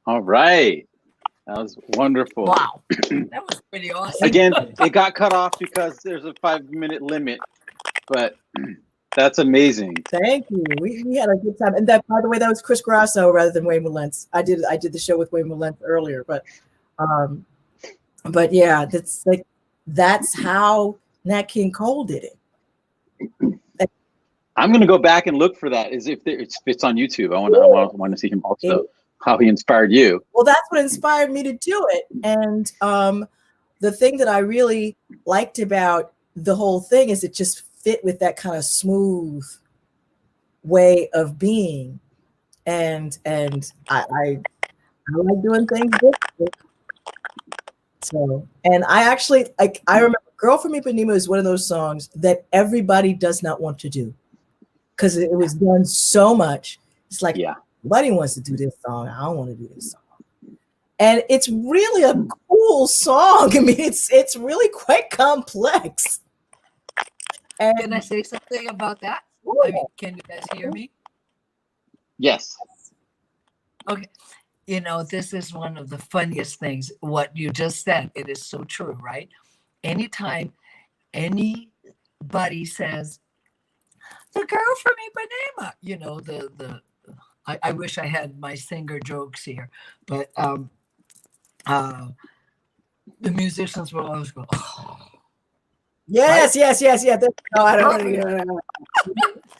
Speaker 2: All right. That was wonderful.
Speaker 3: Wow, that was pretty awesome.
Speaker 2: Again, it got cut off because there's a 5-minute limit, but that's amazing.
Speaker 5: Thank you. We had a good time. And that, by the way, that was Chris Grasso rather than Wayne Mullentz. I did the show with Wayne Mullentz earlier, but yeah, that's how Nat King Cole did it.
Speaker 2: I'm going to go back and look for that. As if it's on YouTube. I want to see him also. How he inspired you.
Speaker 5: Well, that's what inspired me to do it. And the thing that I really liked about the whole thing is it just fit with that kind of smooth way of being. And I like doing things differently. So, and I remember Girl from Ipanema is one of those songs that everybody does not want to do because it was done so much. It's like,
Speaker 2: yeah.
Speaker 5: Nobody wants to do this song. I don't want to do this song. And it's really a cool song. I mean, it's really quite complex. And
Speaker 3: Can I say something about that?
Speaker 5: Sure.
Speaker 3: I mean, can you guys hear me?
Speaker 2: Yes.
Speaker 3: Okay. you know, this is one of the funniest things. What you just said, it is so true, right? Anytime anybody says, the girl from Ipanema, you know, I wish I had my singer jokes here, but the musicians will always go, oh.
Speaker 5: Yes,
Speaker 3: Right?
Speaker 5: yes. No, I don't know.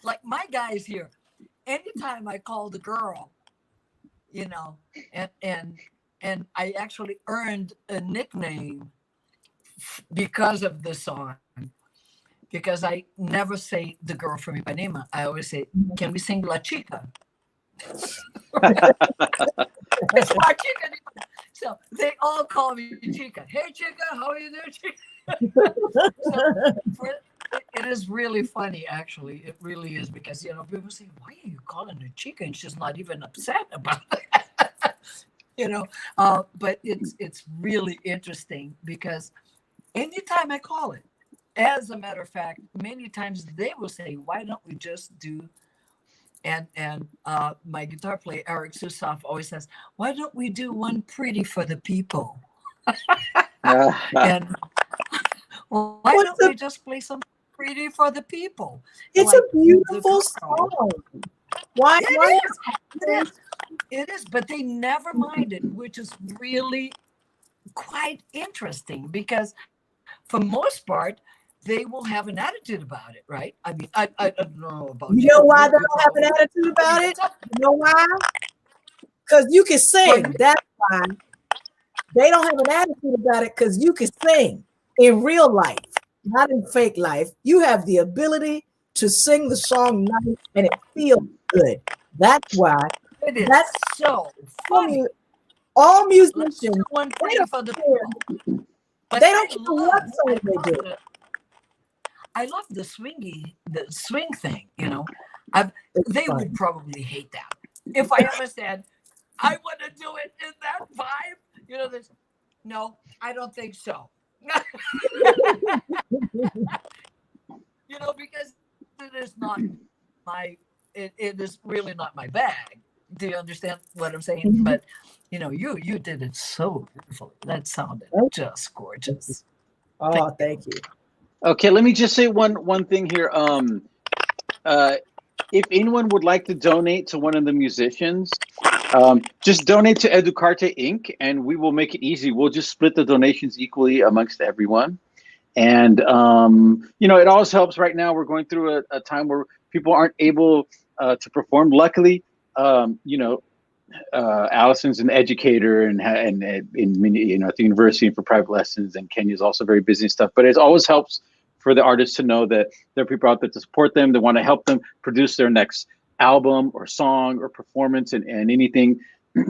Speaker 3: Like my guys here, anytime I call the girl, you know, and I actually earned a nickname because of the song, because I never say the girl from Ipanema. I always say, can we sing La Chica? It's La Chica. So they all call me Chica. Hey, Chica, how are you doing, Chica? So it is really funny, actually. It really is, because, you know, people say, why are you calling her Chica? And she's not even upset about it. You know, but it's really interesting, because anytime I call it, as a matter of fact, many times they will say, why don't we just do, and my guitar player, Eric Susoff, always says, why don't we do one pretty for the people? And why don't we just play some pretty for the people?
Speaker 5: It's
Speaker 3: like
Speaker 5: a beautiful song. Why?
Speaker 3: It is, but they never minded, which is really quite interesting, because for most part, they will have an attitude about it, right? I mean, I don't know about you.
Speaker 5: You know why they don't have an attitude about it? You know why? Because you can sing. That's why. They don't have an attitude about it, because you can sing in real life, not in fake life. You have the ability to sing the song nice, and it feels good. That's why.
Speaker 3: It is
Speaker 5: That's
Speaker 3: so funny.
Speaker 5: All musicians,
Speaker 3: One
Speaker 5: they
Speaker 3: pretty for the people. But
Speaker 5: they don't care what song they do.
Speaker 3: I love the swing thing, you know. They would probably hate that if I ever said, I want to do it in that vibe. You know, no, I don't think so. You know, because it is not it is really not my bag. Do you understand what I'm saying?
Speaker 5: Mm-hmm.
Speaker 3: But, you know, you did it so beautifully. That sounded just gorgeous.
Speaker 5: Oh, thank you.
Speaker 2: Okay, let me just say one thing here. If anyone would like to donate to one of the musicians, just donate to Educarte Inc. and we will make it easy. We'll just split the donations equally amongst everyone. And, you know, it always helps. Right now, we're going through a time where people aren't able to perform. Luckily, you know, Allison's an educator and you know, at the university and for private lessons, and Kenia's also very busy and stuff. But it always helps for the artists to know that there are people out there to support them, that want to help them produce their next album or song or performance, and anything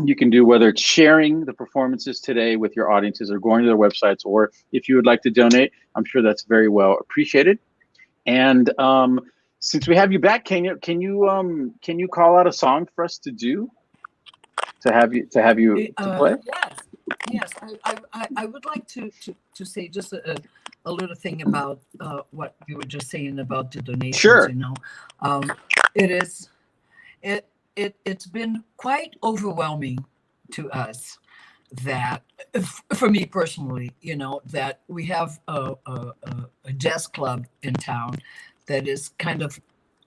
Speaker 2: you can do, whether it's sharing the performances today with your audiences or going to their websites, or if you would like to donate, I'm sure that's very well appreciated. And since we have you back, Kenia, can you call out a song for us to do? To have you play?
Speaker 3: Yes. I would like to say just a little thing about what you were just saying about the donations.
Speaker 2: Sure.
Speaker 3: You know, it's been quite overwhelming to us that, for me personally, you know, that we have a jazz club in town that is kind of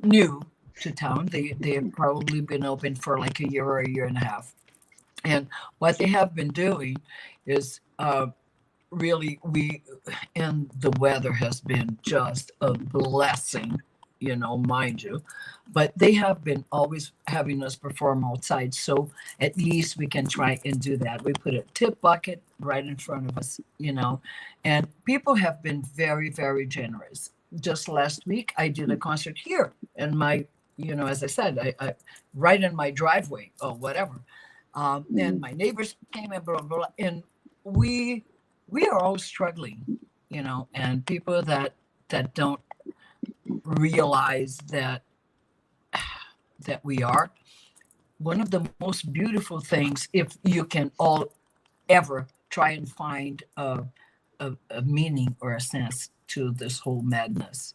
Speaker 3: new to town. They have probably been open for like a year or a year and a half. And what they have been doing is really, and the weather has been just a blessing, you know, mind you, but they have been always having us perform outside. So at least we can try and do that. We put a tip bucket right in front of us, you know, and people have been very, very generous. Just last week, I did a concert here in my, you know, as I said, I right in my driveway or whatever. And my neighbors came and blah, blah, blah. And we are all struggling, you know, and people that don't realize that we are. One of the most beautiful things, if you can all ever try and find a meaning or a sense to this whole madness,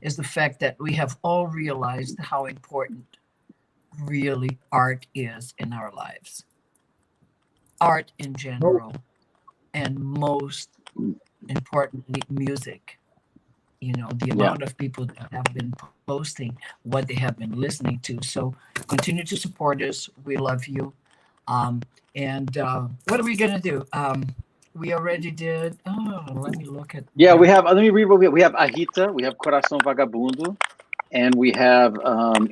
Speaker 3: is the fact that we have all realized how important really art is in our lives. art in general, and most importantly, music. You know, the amount of people that have been posting what they have been listening to. So continue to support us. We love you. And what are we going to do? We already did. Oh, let me look at.
Speaker 2: Yeah, we have. Let me read what we have. We have Ahita, we have Coração Vagabundo, and we have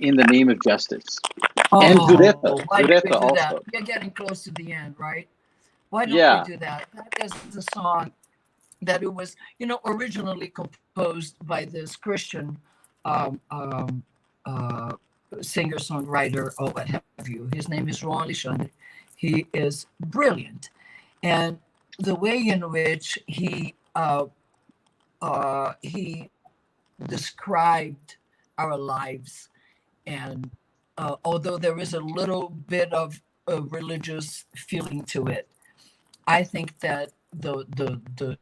Speaker 2: In the Name of Justice. And Zureta.
Speaker 3: Why don't we do
Speaker 2: also.
Speaker 3: that? We're getting close to the end, right? Why don't we do that? That is the song that it was, you know, originally composed by this Christian singer-songwriter, or what have you. His name is João Alexandre. He is brilliant. And the way in which he described our lives, and although there is a little bit of a religious feeling to it, I think that the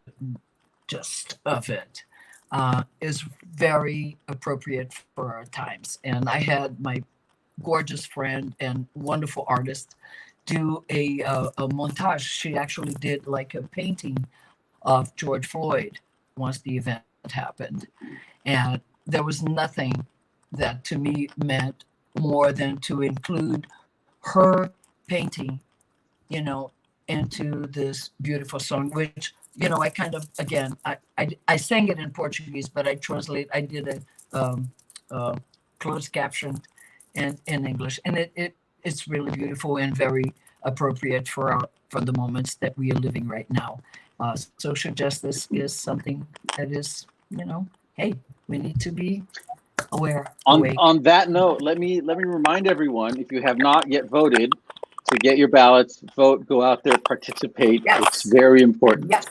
Speaker 3: gist of it is very appropriate for our times. And I had my gorgeous friend and wonderful artist do a montage. She actually did like a painting of George Floyd once the event happened. And there was nothing that to me meant more than to include her painting, you know, into this beautiful song, which, you know, I kind of, again, I sang it in Portuguese, but I did a closed caption in English. And it's really beautiful and very appropriate for the moments that we are living right now. Social justice is something that is, you know, hey, we need to be aware.
Speaker 2: On that note, let me remind everyone, if you have not yet voted, to get your ballots, vote, go out there, participate.
Speaker 3: Yes.
Speaker 2: It's very important.
Speaker 3: Yes,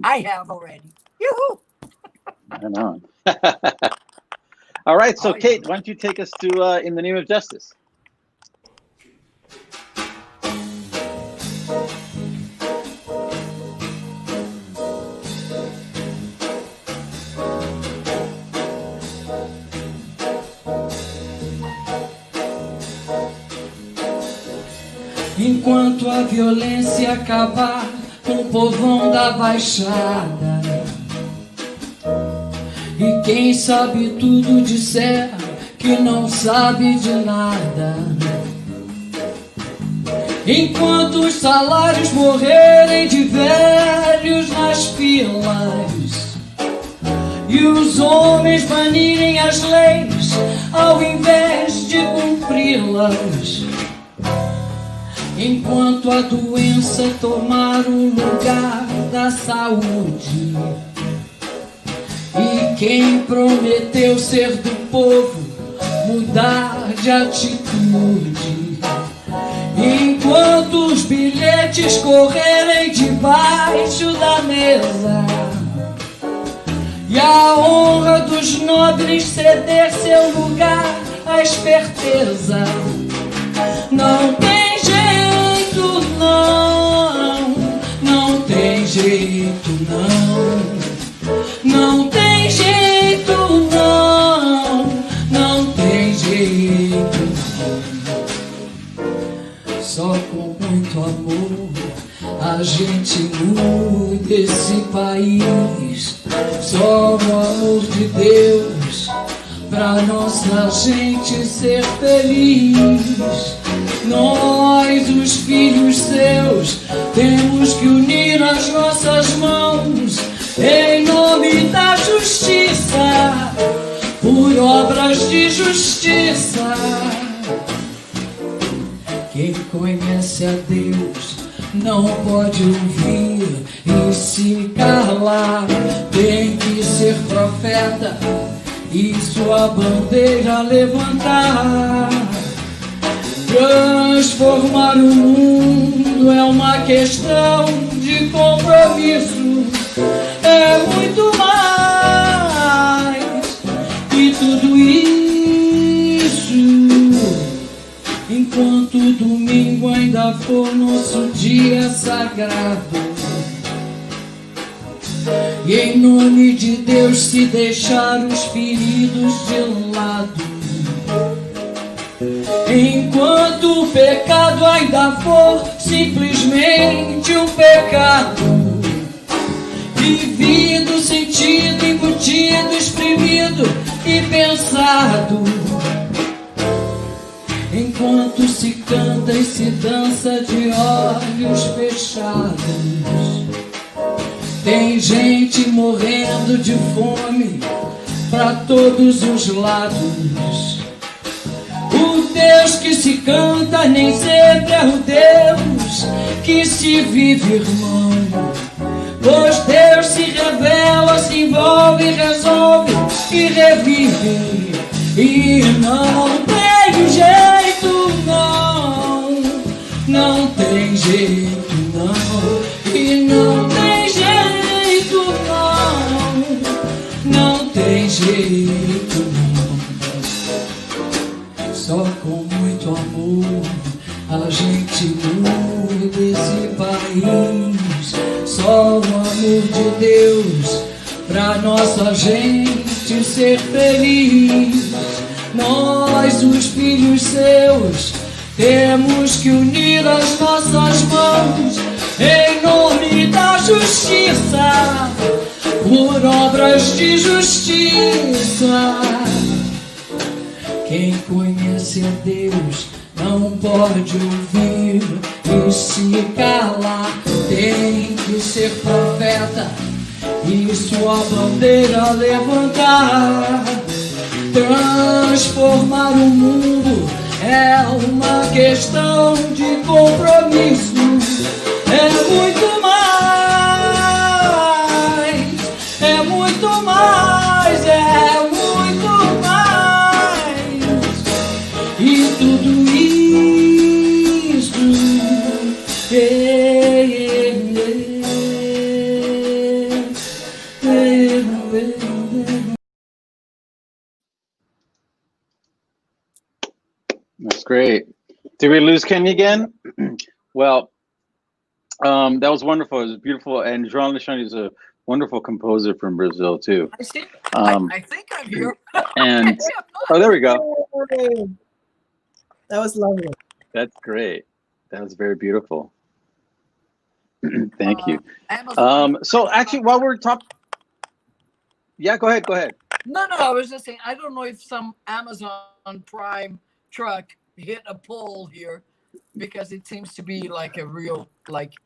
Speaker 3: I have already. Yoo-hoo!
Speaker 2: Right on. All right, so Kate, why don't you take us to In the Name of Justice?
Speaker 1: Enquanto a violência acabar com o povão da Baixada, e quem sabe tudo disser que não sabe de nada, enquanto os salários morrerem de velhos nas filas e os homens banirem as leis ao invés de cumpri-las, enquanto a doença tomar o lugar da saúde, e quem prometeu ser do povo mudar de atitude, enquanto os bilhetes correrem debaixo da mesa e a honra dos nobres ceder seu lugar à esperteza, não tem jeito não, não tem jeito não tem jeito não tem jeito não. Só com muito amor a gente muda esse país. Só o amor de Deus pra nossa gente ser feliz. Nós, os filhos seus, temos que unir as nossas mãos em nome da justiça, por obras de justiça. Quem conhece a Deus não pode ouvir e se calar. Tem que ser profeta e sua bandeira levantar. Transformar o mundo é uma questão de compromisso. É muito mais que tudo isso. Enquanto o domingo ainda for nosso dia sagrado, e em nome de Deus se deixar os feridos de lado, enquanto o pecado ainda for simplesmente um pecado, vivido, sentido, embutido, exprimido e pensado. Enquanto se canta e se dança de olhos fechados, tem gente morrendo de fome pra todos os lados. O Deus que se canta nem sempre é o Deus que se vive, irmão. Pois Deus se revela, se envolve, resolve e revive. E não tem jeito, não. Não tem jeito, não. E não tem jeito, não. Não tem jeito, não. Só com muito amor a gente muda esse país. Só o amor de Deus pra nossa gente ser feliz. Nós, os filhos seus, temos que unir as nossas mãos em nome da justiça, por obras de justiça. Quem conhece a Deus não pode ouvir e se calar. Tem que ser profeta e sua bandeira levantar. Transformar o mundo é uma questão de compromisso. É muito mais, é muito mais, é muito mais. E tudo isso
Speaker 2: That's great. Did we lose Kenya again? Well, that was wonderful. It was beautiful. And João Alexandre is a wonderful composer from Brazil too.
Speaker 3: I think
Speaker 2: Um,
Speaker 3: I think I'm here.
Speaker 2: And oh, there we go.
Speaker 5: That was lovely.
Speaker 2: That's great. That was very beautiful. Thank you.
Speaker 3: Amazon.
Speaker 2: So actually, while we're talking, yeah, go ahead. Go ahead.
Speaker 3: No, I was just saying, I don't know if some Amazon Prime truck hit a pole here, because it seems to be like a real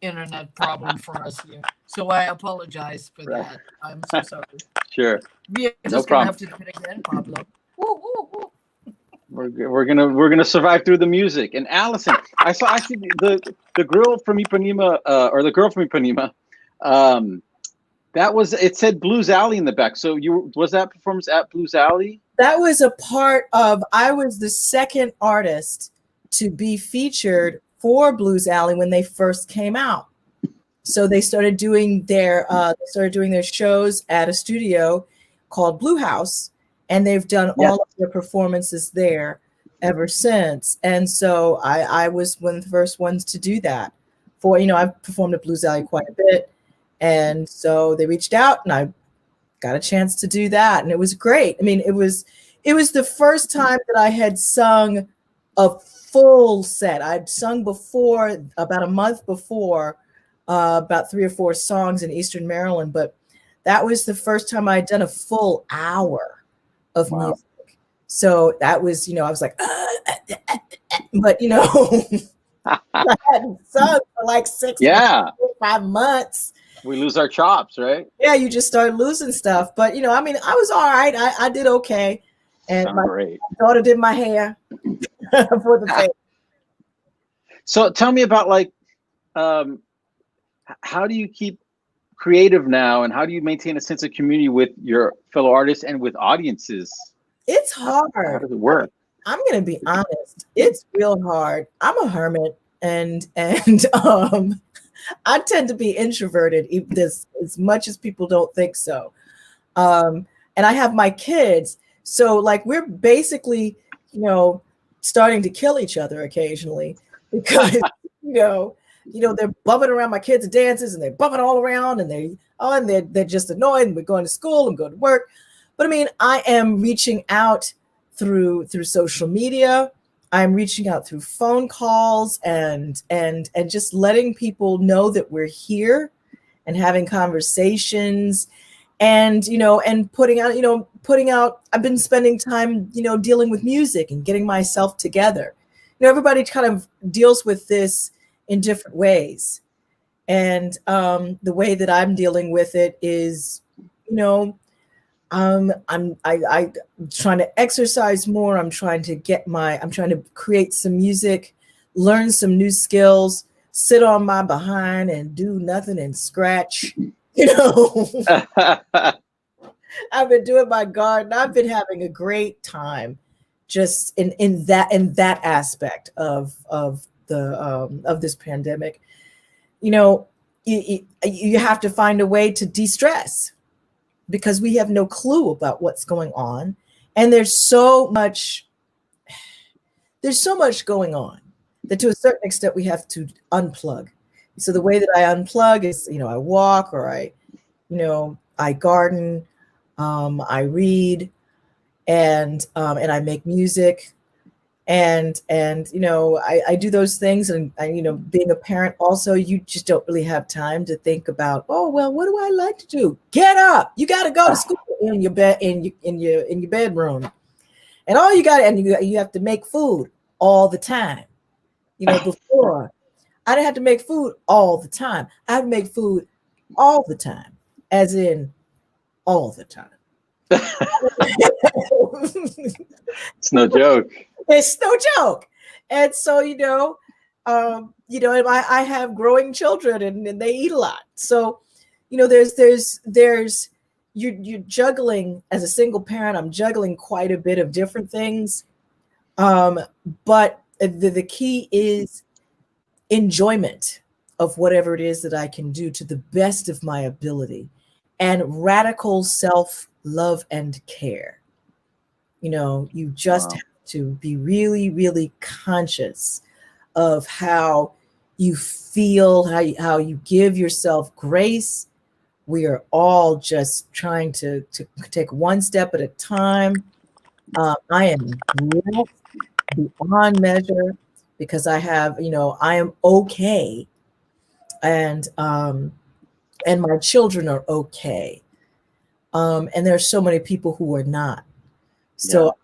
Speaker 3: internet problem for us here. So I apologize for
Speaker 2: Right.
Speaker 3: that. I'm so sorry.
Speaker 2: Sure.
Speaker 3: We are
Speaker 2: No
Speaker 3: just gonna
Speaker 2: problem.
Speaker 3: have to do it again, Pablo. Woo, woo, woo.
Speaker 2: We're gonna survive through the music. And Alison, I saw actually the girl from Ipanema, or the girl from Ipanema. That was, it said Blues Alley in the back. So was that performance at Blues Alley?
Speaker 5: That was a part of, I was the second artist to be featured for Blues Alley when they first came out. So they started doing their shows at a studio called Blue House, and they've done all of their performances there ever since. And so I was one of the first ones to do that. For, I've performed at Blues Alley quite a bit. And so they reached out and I got a chance to do that. And it was great. I mean, it was the first time that I had sung a full set. I'd sung before, about a month before, about 3 or 4 songs in Eastern Maryland. But that was the first time I'd done a full hour of music. So that was, I was like, but I hadn't sung for like 5 months.
Speaker 2: We lose our chops, right?
Speaker 5: Yeah, you just start losing stuff. But, I mean, I was all right. I did okay. And my daughter did my hair for the day.
Speaker 2: So tell me about how do you keep creative now, and how do you maintain a sense of community with your fellow artists and with audiences?
Speaker 5: It's hard.
Speaker 2: How does it work?
Speaker 5: I'm going to be honest. It's real hard. I'm a hermit, and I tend to be introverted, as much as people don't think so. And I have my kids. So we're basically, starting to kill each other occasionally because, they're bumping around. My kids' dances and they're bumping all around, and they're just annoyed, and we're going to school and going to work. But I mean, I am reaching out through social media. I'm reaching out through phone calls and just letting people know that we're here and having conversations and, and putting out, I've been spending time, dealing with music and getting myself together. Everybody kind of deals with this in different ways. And the way that I'm dealing with it is, I'm trying to exercise more. I'm trying to create some music, learn some new skills, sit on my behind and do nothing and scratch. I've been doing my garden. I've been having a great time just in that aspect of this pandemic. You have to find a way to de-stress, because we have no clue about what's going on. And there's so much going on that to a certain extent we have to unplug. So the way that I unplug is, I walk, or I garden, I read, and I make music. And I do those things, and being a parent also, you just don't really have time to think about, oh well, what do I like to do? Get up, you got to go to school in your bed, in your bedroom, and all you have to make food all the time. Before I didn't have to make food all the time. I had to make food all the time, as in all the time.
Speaker 2: It's no joke.
Speaker 5: It's no joke. And so, I have growing children and they eat a lot. So, you're juggling as a single parent. I'm juggling quite a bit of different things. But the key is enjoyment of whatever it is that I can do to the best of my ability, and radical self-love and care. You just have to be really, really conscious of how you feel, how you give yourself grace. We are all just trying to take one step at a time. I am blessed beyond measure because I have, I am okay, and my children are okay. And there are so many people who are not. So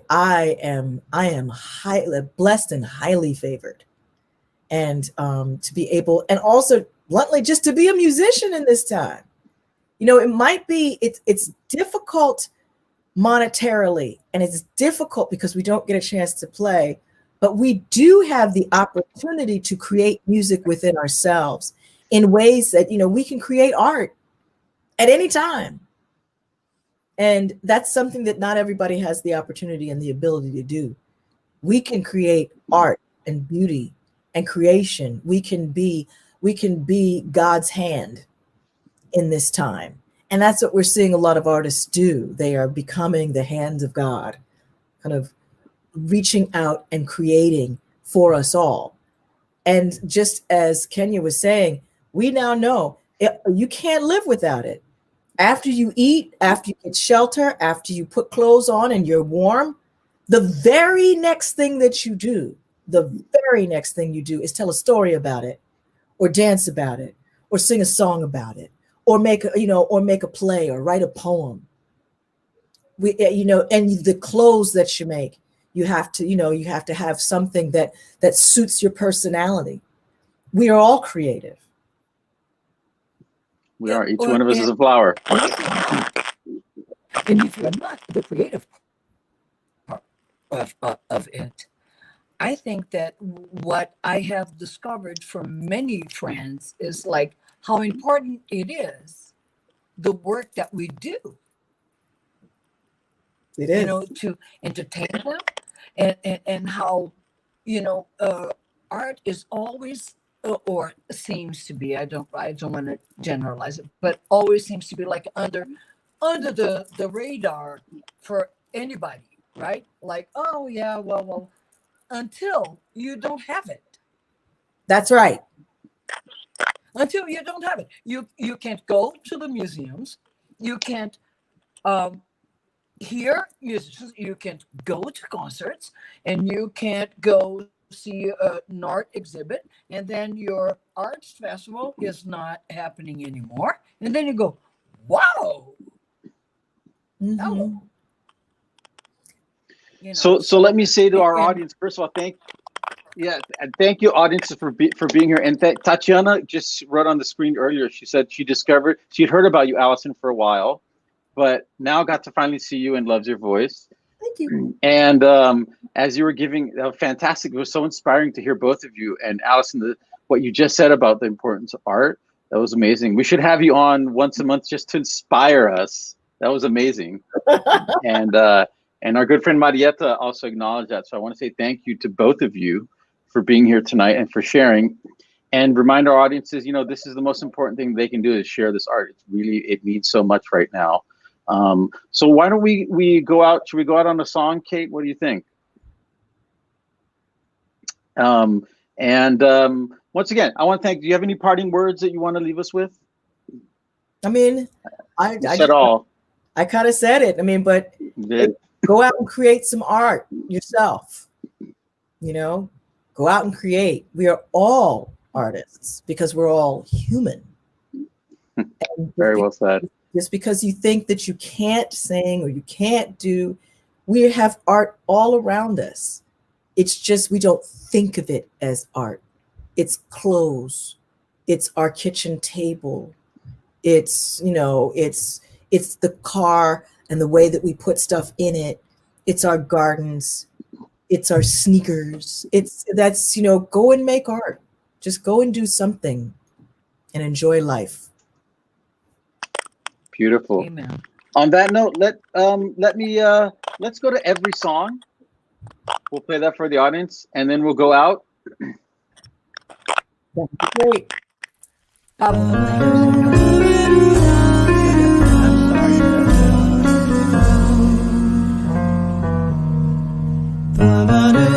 Speaker 5: I am highly blessed and highly favored, and to be able, and also bluntly, just to be a musician in this time. It might be, it's difficult monetarily, and it's difficult because we don't get a chance to play, but we do have the opportunity to create music within ourselves in ways that, we can create art at any time. And that's something that not everybody has the opportunity and the ability to do. We can create art and beauty and creation. We can be God's hand in this time. And that's what we're seeing a lot of artists do. They are becoming the hands of God, kind of reaching out and creating for us all. And just as Kenya was saying, we now know you can't live without it. After you eat, after you get shelter, after you put clothes on and you're warm, the very next thing that you do is tell a story about it, or dance about it, or sing a song about it, or make a play, or write a poem. And the clothes that you make, you have to have something that suits your personality. We are all creative.
Speaker 2: We are. Each one of us is a flower.
Speaker 3: And if you're not the creative part of it, I think that what I have discovered from many friends is like how important it is, the work that we do.
Speaker 5: It is.
Speaker 3: To entertain them, and how, art is always, or seems to be, I don't want to generalize it, but always seems to be like under the radar for anybody, right? Like, oh yeah, well, until you don't have it.
Speaker 5: That's right.
Speaker 3: Until you don't have it. You can't go to the museums. You can't here you can go to concerts and you can't go see an art exhibit, and then your arts festival is not happening anymore, and then you go, wow. No. You know,
Speaker 2: So let me say to our audience, first of all, thank you, audiences, for being here. And Tatiana just wrote on the screen earlier. She said she'd heard about you, Alison, for a while, but now got to finally see you and loves your voice.
Speaker 5: Thank you.
Speaker 2: And as you were giving, fantastic. It was so inspiring to hear both of you. And Alison, what you just said about the importance of art, that was amazing. We should have you on once a month just to inspire us. That was amazing. And our good friend Marietta also acknowledged that. So I want to say thank you to both of you for being here tonight and for sharing. And remind our audiences, this is the most important thing they can do, is share this art. It means so much right now. So why don't we go out? Should we go out on a song, Kate? What do you think? Once again, I want to thank. Do you have any parting words that you want to leave us with?
Speaker 5: I mean, I
Speaker 2: said all.
Speaker 5: I kind of said it. I mean, but go out and create some art yourself. Go out and create. We are all artists because we're all human.
Speaker 2: Very well said.
Speaker 5: Just because you think that you can't sing or you can't do, we have art all around us. It's just we don't think of it as art. It's clothes. It's our kitchen table. It's the car and the way that we put stuff in it. It's our gardens. It's our sneakers. Go and make art. Just go and do something and enjoy life.
Speaker 2: Beautiful.
Speaker 3: Amen.
Speaker 2: On that note, let's go to every song. We'll play that for the audience, and then we'll go out.
Speaker 5: That'd be great.
Speaker 6: Ooh.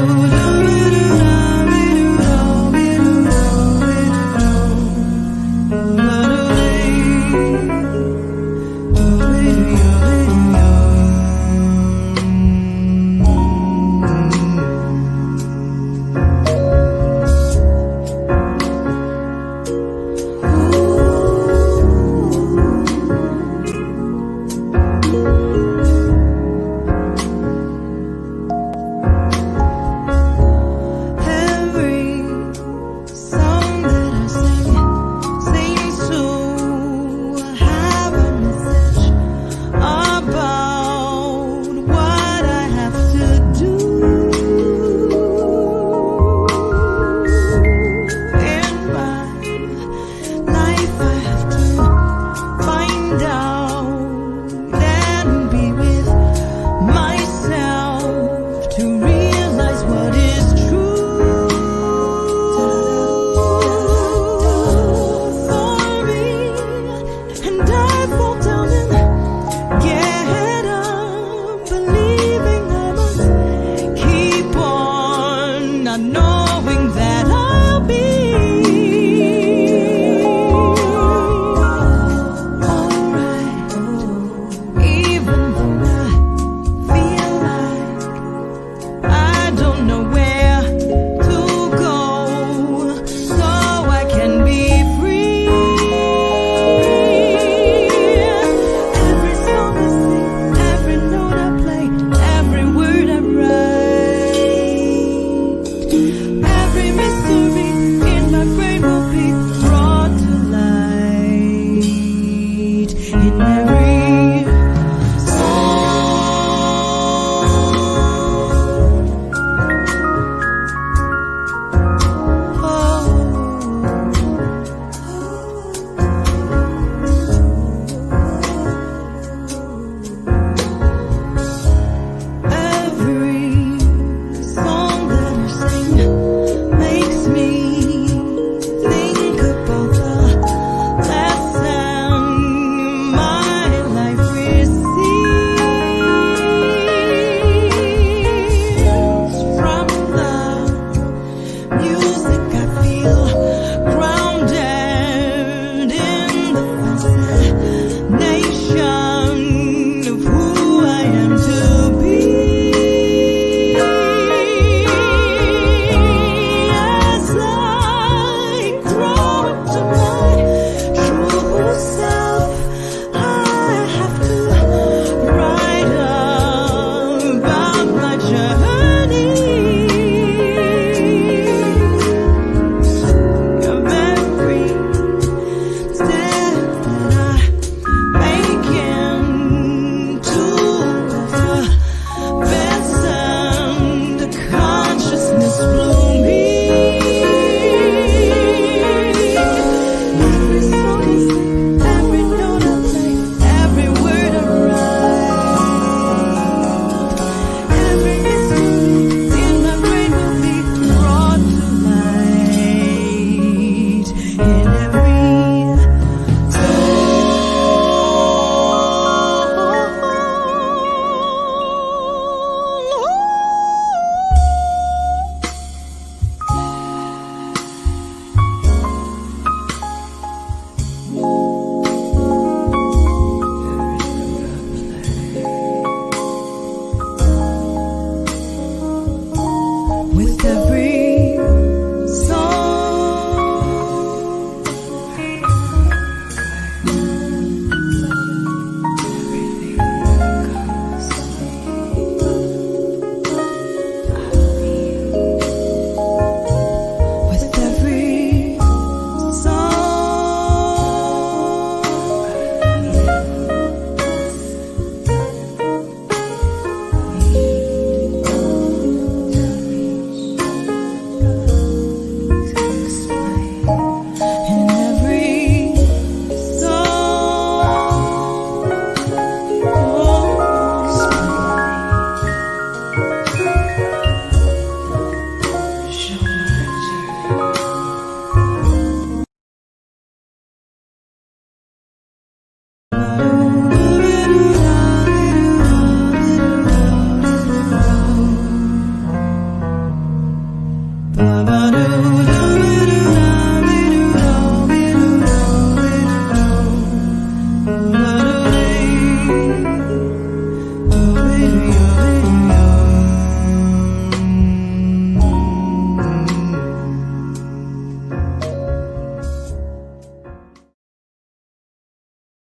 Speaker 6: ba ba da